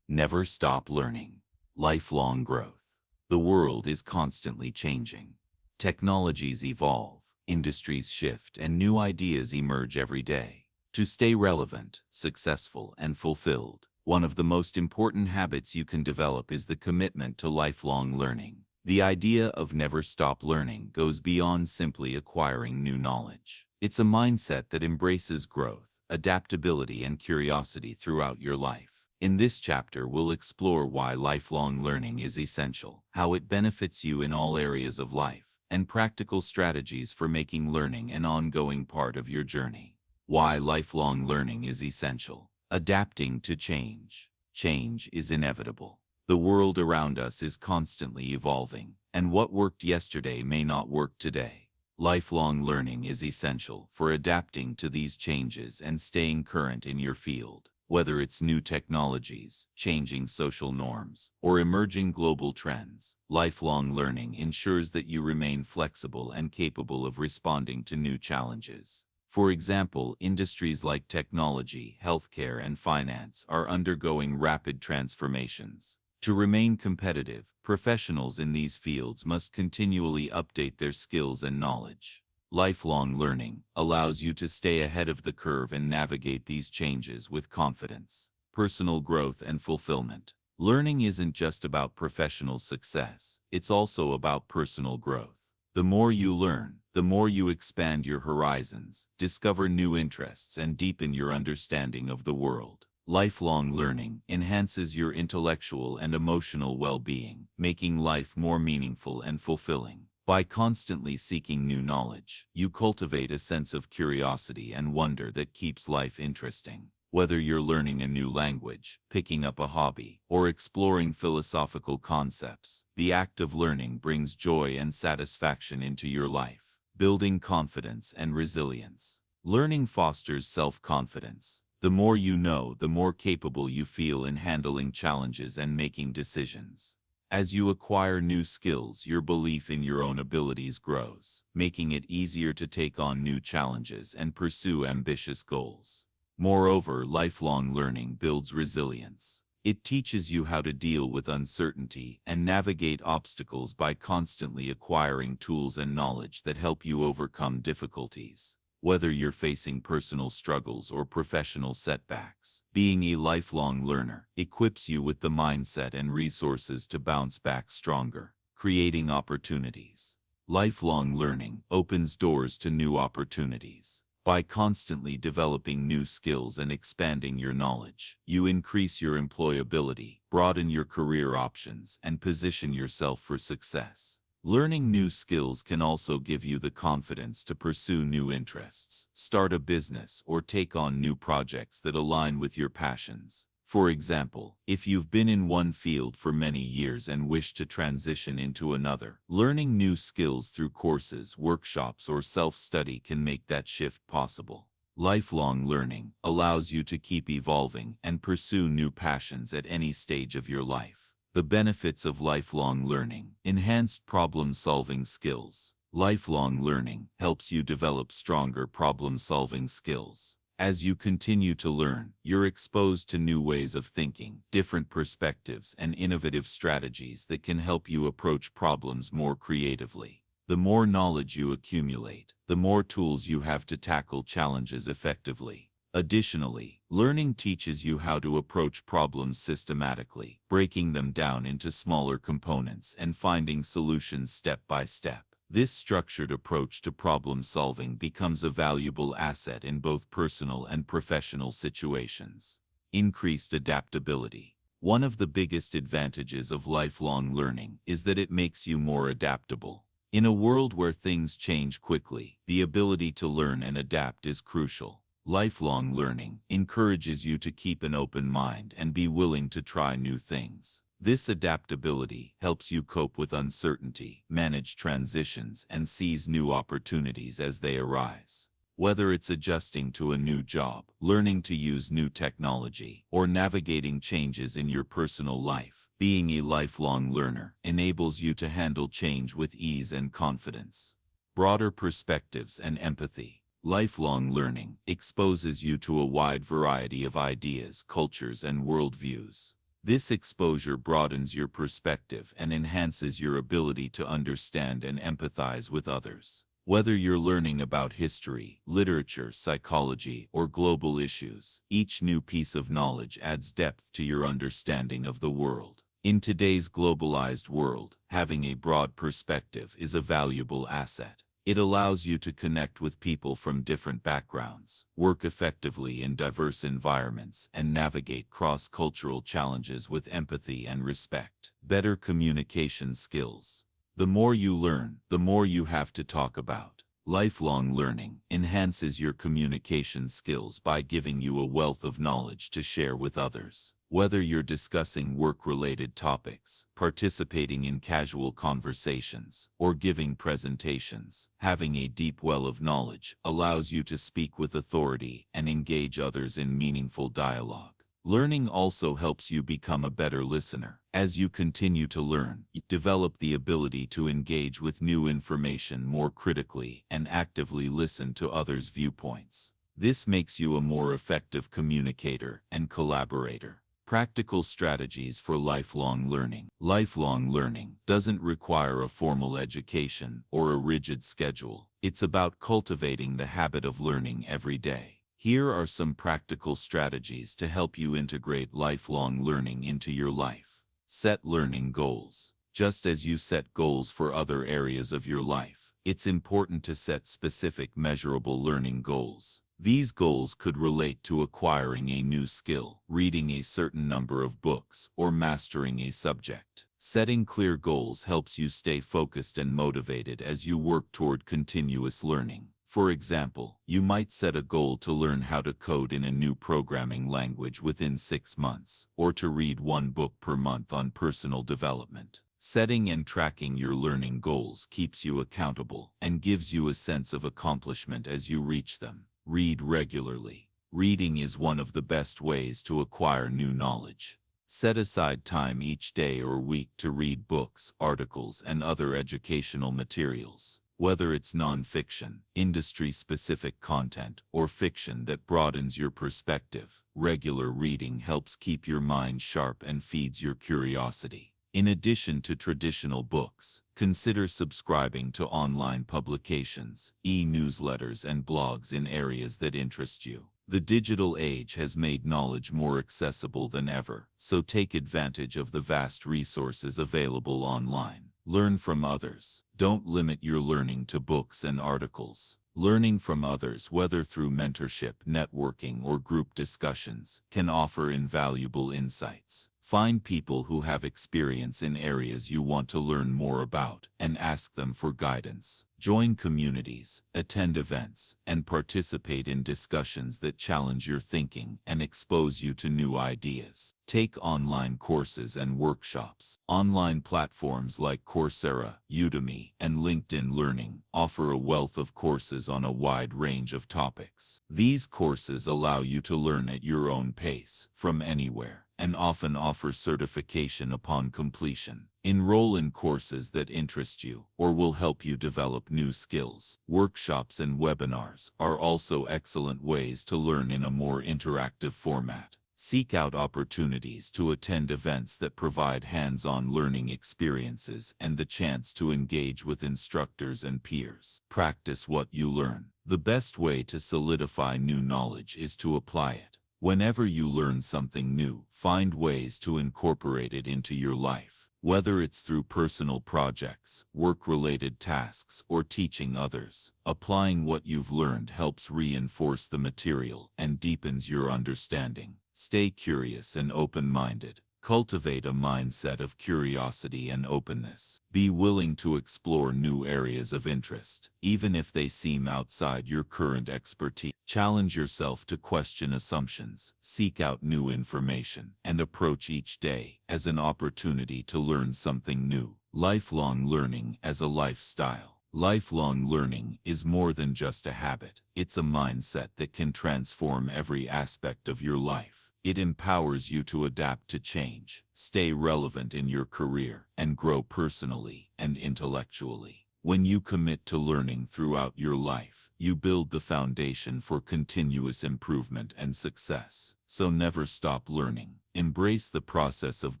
Never stop learning. Lifelong growth. The world is constantly changing. Technologies evolve, industries shift, and new ideas emerge every day. To stay relevant, successful, and fulfilled, one of the most important habits you can develop is the commitment to lifelong learning. The idea of never stop learning goes beyond simply acquiring new knowledge. It's a mindset that embraces growth, adaptability, and curiosity throughout your life. In this chapter, we'll explore why lifelong learning is essential, how it benefits you in all areas of life, and practical strategies for making learning an ongoing part of your journey. Why lifelong learning is essential. Adapting to change. Change is inevitable. The world around us is constantly evolving, and what worked yesterday may not work today. Lifelong learning is essential for adapting to these changes and staying current in your field. Whether it's new technologies, changing social norms, or emerging global trends, lifelong learning ensures that you remain flexible and capable of responding to new challenges. For example, industries like technology, healthcare, and finance are undergoing rapid transformations. To remain competitive, professionals in these fields must continually update their skills and knowledge. Lifelong learning allows you to stay ahead of the curve and navigate these changes with confidence. Personal growth and fulfillment. Learning isn't just about professional success, it's also about personal growth. The more you learn, the more you expand your horizons, discover new interests, and deepen your understanding of the world. Lifelong learning enhances your intellectual and emotional well-being, making life more meaningful and fulfilling. By constantly seeking new knowledge, you cultivate a sense of curiosity and wonder that keeps life interesting. Whether you're learning a new language, picking up a hobby, or exploring philosophical concepts, the act of learning brings joy and satisfaction into your life, building confidence and resilience. Learning fosters self-confidence. The more you know, the more capable you feel in handling challenges and making decisions. As you acquire new skills, your belief in your own abilities grows, making it easier to take on new challenges and pursue ambitious goals. Moreover, lifelong learning builds resilience. It teaches you how to deal with uncertainty and navigate obstacles by constantly acquiring tools and knowledge that help you overcome difficulties. Whether you're facing personal struggles or professional setbacks, being a lifelong learner equips you with the mindset and resources to bounce back stronger, creating opportunities. Lifelong learning opens doors to new opportunities. By constantly developing new skills and expanding your knowledge, you increase your employability, broaden your career options, and position yourself for success. Learning new skills can also give you the confidence to pursue new interests, start a business, or take on new projects that align with your passions. For example, if you've been in one field for many years and wish to transition into another, learning new skills through courses, workshops, or self-study can make that shift possible. Lifelong learning allows you to keep evolving and pursue new passions at any stage of your life. The benefits of lifelong learning: enhanced problem-solving skills. Lifelong learning helps you develop stronger problem-solving skills. As you continue to learn, you're exposed to new ways of thinking, different perspectives, and innovative strategies that can help you approach problems more creatively. The more knowledge you accumulate, the more tools you have to tackle challenges effectively. Additionally, learning teaches you how to approach problems systematically, breaking them down into smaller components and finding solutions step by step. This structured approach to problem solving becomes a valuable asset in both personal and professional situations. Increased adaptability. One of the biggest advantages of lifelong learning is that it makes you more adaptable. In a world where things change quickly, the ability to learn and adapt is crucial. Lifelong learning encourages you to keep an open mind and be willing to try new things. This adaptability helps you cope with uncertainty, manage transitions, and seize new opportunities as they arise. Whether it's adjusting to a new job, learning to use new technology, or navigating changes in your personal life, being a lifelong learner enables you to handle change with ease and confidence. Broader perspectives and empathy. Lifelong learning exposes you to a wide variety of ideas, cultures, and worldviews. This exposure broadens your perspective and enhances your ability to understand and empathize with others. Whether you're learning about history, literature, psychology, or global issues, each new piece of knowledge adds depth to your understanding of the world. In today's globalized world, having a broad perspective is a valuable asset. It allows you to connect with people from different backgrounds, work effectively in diverse environments, and navigate cross-cultural challenges with empathy and respect. Better communication skills. The more you learn, the more you have to talk about. Lifelong learning enhances your communication skills by giving you a wealth of knowledge to share with others. Whether you're discussing work-related topics, participating in casual conversations, or giving presentations, having a deep well of knowledge allows you to speak with authority and engage others in meaningful dialogue. Learning also helps you become a better listener. As you continue to learn, you develop the ability to engage with new information more critically and actively listen to others' viewpoints. This makes you a more effective communicator and collaborator. Practical strategies for lifelong learning. Lifelong learning doesn't require a formal education or a rigid schedule. It's about cultivating the habit of learning every day. Here are some practical strategies to help you integrate lifelong learning into your life. Set learning goals. Just as you set goals for other areas of your life, it's important to set specific, measurable learning goals. These goals could relate to acquiring a new skill, reading a certain number of books, or mastering a subject. Setting clear goals helps you stay focused and motivated as you work toward continuous learning. For example, you might set a goal to learn how to code in a new programming language within 6 months, or to read 1 book per month on personal development. Setting and tracking your learning goals keeps you accountable and gives you a sense of accomplishment as you reach them. Read regularly. Reading is one of the best ways to acquire new knowledge. Set aside time each day or week to read books, articles, and other educational materials. Whether it's nonfiction, industry-specific content, or fiction that broadens your perspective, regular reading helps keep your mind sharp and feeds your curiosity. In addition to traditional books, consider subscribing to online publications, e-newsletters, and blogs in areas that interest you. The digital age has made knowledge more accessible than ever, so take advantage of the vast resources available online. Learn from others. Don't limit your learning to books and articles. Learning from others, whether through mentorship, networking, or group discussions, can offer invaluable insights. Find people who have experience in areas you want to learn more about and ask them for guidance. Join communities, attend events, and participate in discussions that challenge your thinking and expose you to new ideas. Take online courses and workshops. Online platforms like Coursera, Udemy, and LinkedIn Learning offer a wealth of courses on a wide range of topics. These courses allow you to learn at your own pace, from anywhere, and often offer certification upon completion. Enroll in courses that interest you or will help you develop new skills. Workshops and webinars are also excellent ways to learn in a more interactive format. Seek out opportunities to attend events that provide hands-on learning experiences and the chance to engage with instructors and peers. Practice what you learn. The best way to solidify new knowledge is to apply it. Whenever you learn something new, find ways to incorporate it into your life. Whether it's through personal projects, work-related tasks, or teaching others, applying what you've learned helps reinforce the material and deepens your understanding. Stay curious and open-minded. Cultivate a mindset of curiosity and openness. Be willing to explore new areas of interest, even if they seem outside your current expertise. Challenge yourself to question assumptions, seek out new information, and approach each day as an opportunity to learn something new. Lifelong learning as a lifestyle. Lifelong learning is more than just a habit. It's a mindset that can transform every aspect of your life. It empowers you to adapt to change, stay relevant in your career, and grow personally and intellectually. When you commit to learning throughout your life, you build the foundation for continuous improvement and success. So never stop learning. Embrace the process of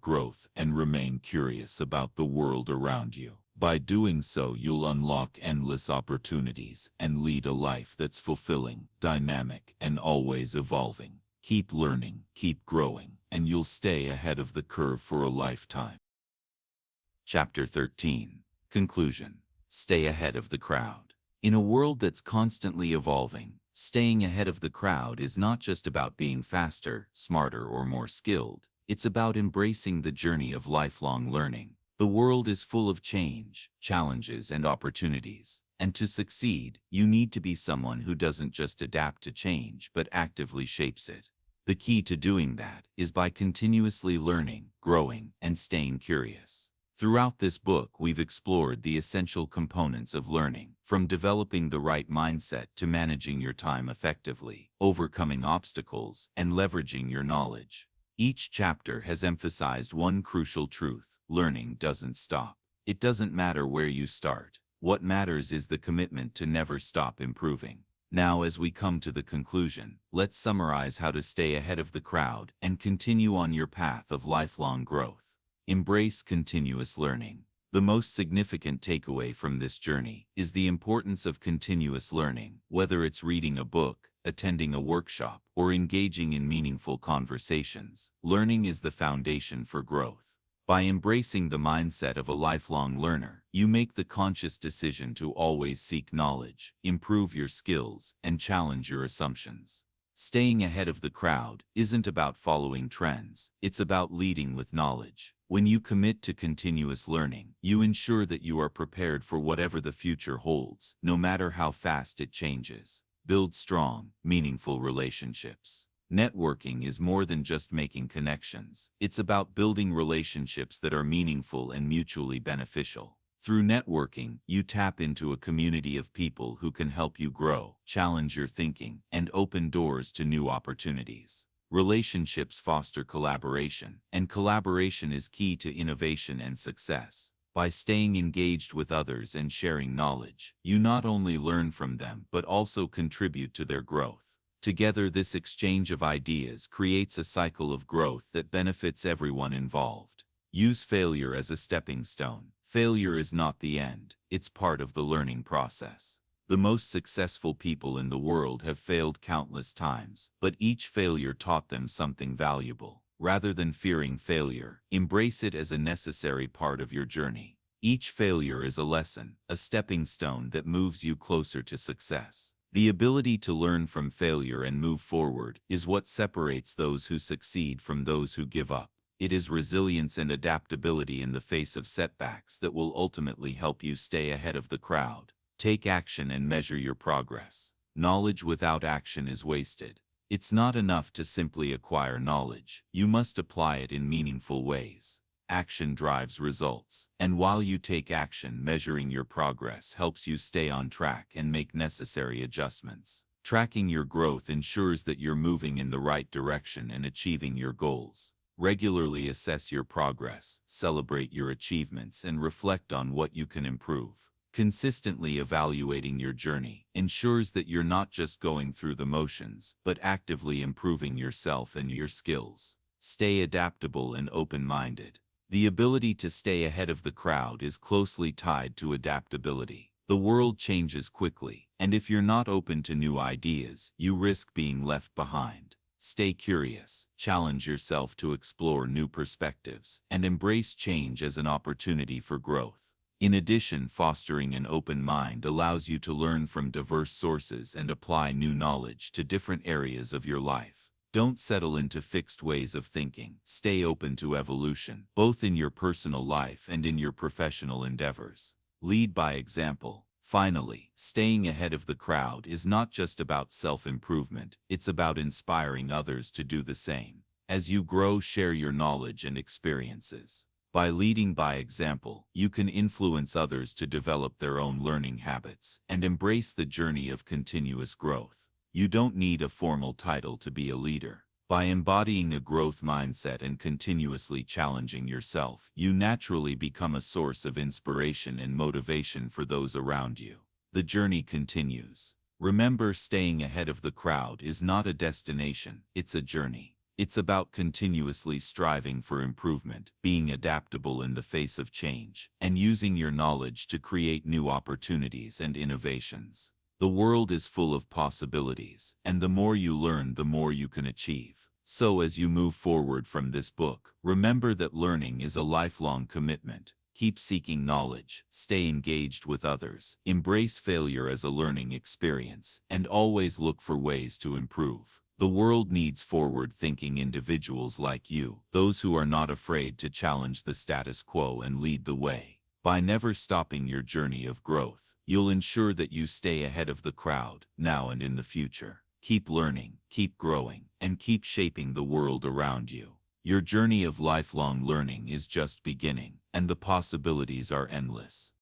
growth and remain curious about the world around you. By doing so, you'll unlock endless opportunities and lead a life that's fulfilling, dynamic, and always evolving. Keep learning, keep growing, and you'll stay ahead of the curve for a lifetime. Chapter 13. Conclusion. Stay ahead of the crowd. In a world that's constantly evolving, staying ahead of the crowd is not just about being faster, smarter, or more skilled. It's about embracing the journey of lifelong learning. The world is full of change, challenges, and opportunities. And to succeed, you need to be someone who doesn't just adapt to change, but actively shapes it. The key to doing that is by continuously learning, growing, and staying curious. Throughout this book, we've explored the essential components of learning, from developing the right mindset to managing your time effectively, overcoming obstacles, and leveraging your knowledge. Each chapter has emphasized one crucial truth: learning doesn't stop. It doesn't matter where you start. What matters is the commitment to never stop improving. Now, as we come to the conclusion, let's summarize how to stay ahead of the crowd and continue on your path of lifelong growth. Embrace continuous learning. The most significant takeaway from this journey is the importance of continuous learning. Whether it's reading a book, attending a workshop, or engaging in meaningful conversations, learning is the foundation for growth. By embracing the mindset of a lifelong learner, you make the conscious decision to always seek knowledge, improve your skills, and challenge your assumptions. Staying ahead of the crowd isn't about following trends, it's about leading with knowledge. When you commit to continuous learning, you ensure that you are prepared for whatever the future holds, no matter how fast it changes. Build strong, meaningful relationships. Networking is more than just making connections. It's about building relationships that are meaningful and mutually beneficial. Through networking, you tap into a community of people who can help you grow, challenge your thinking, and open doors to new opportunities. Relationships foster collaboration, and collaboration is key to innovation and success. By staying engaged with others and sharing knowledge, you not only learn from them but also contribute to their growth. Together, this exchange of ideas creates a cycle of growth that benefits everyone involved. Use failure as a stepping stone. Failure is not the end, it's part of the learning process. The most successful people in the world have failed countless times, but each failure taught them something valuable. Rather than fearing failure, embrace it as a necessary part of your journey. Each failure is a lesson, a stepping stone that moves you closer to success. The ability to learn from failure and move forward is what separates those who succeed from those who give up. It is resilience and adaptability in the face of setbacks that will ultimately help you stay ahead of the crowd. Take action and measure your progress. Knowledge without action is wasted. It's not enough to simply acquire knowledge. You must apply it in meaningful ways. Action drives results, and while you take action, measuring your progress helps you stay on track and make necessary adjustments. Tracking your growth ensures that you're moving in the right direction and achieving your goals. Regularly assess your progress, celebrate your achievements, and reflect on what you can improve. Consistently evaluating your journey ensures that you're not just going through the motions, but actively improving yourself and your skills. Stay adaptable and open-minded. The ability to stay ahead of the crowd is closely tied to adaptability. The world changes quickly, and if you're not open to new ideas, you risk being left behind. Stay curious, challenge yourself to explore new perspectives, and embrace change as an opportunity for growth. In addition, fostering an open mind allows you to learn from diverse sources and apply new knowledge to different areas of your life. Don't settle into fixed ways of thinking. Stay open to evolution, both in your personal life and in your professional endeavors. Lead by example. Finally, staying ahead of the crowd is not just about self-improvement, it's about inspiring others to do the same. As you grow, share your knowledge and experiences. By leading by example, you can influence others to develop their own learning habits and embrace the journey of continuous growth. You don't need a formal title to be a leader. By embodying a growth mindset and continuously challenging yourself, you naturally become a source of inspiration and motivation for those around you. The journey continues. Remember, staying ahead of the crowd is not a destination, it's a journey. It's about continuously striving for improvement, being adaptable in the face of change, and using your knowledge to create new opportunities and innovations. The world is full of possibilities, and the more you learn, the more you can achieve. So as you move forward from this book, remember that learning is a lifelong commitment. Keep seeking knowledge, stay engaged with others, embrace failure as a learning experience, and always look for ways to improve. The world needs forward-thinking individuals like you, those who are not afraid to challenge the status quo and lead the way. By never stopping your journey of growth, you'll ensure that you stay ahead of the crowd, now and in the future. Keep learning, keep growing, and keep shaping the world around you. Your journey of lifelong learning is just beginning, and the possibilities are endless.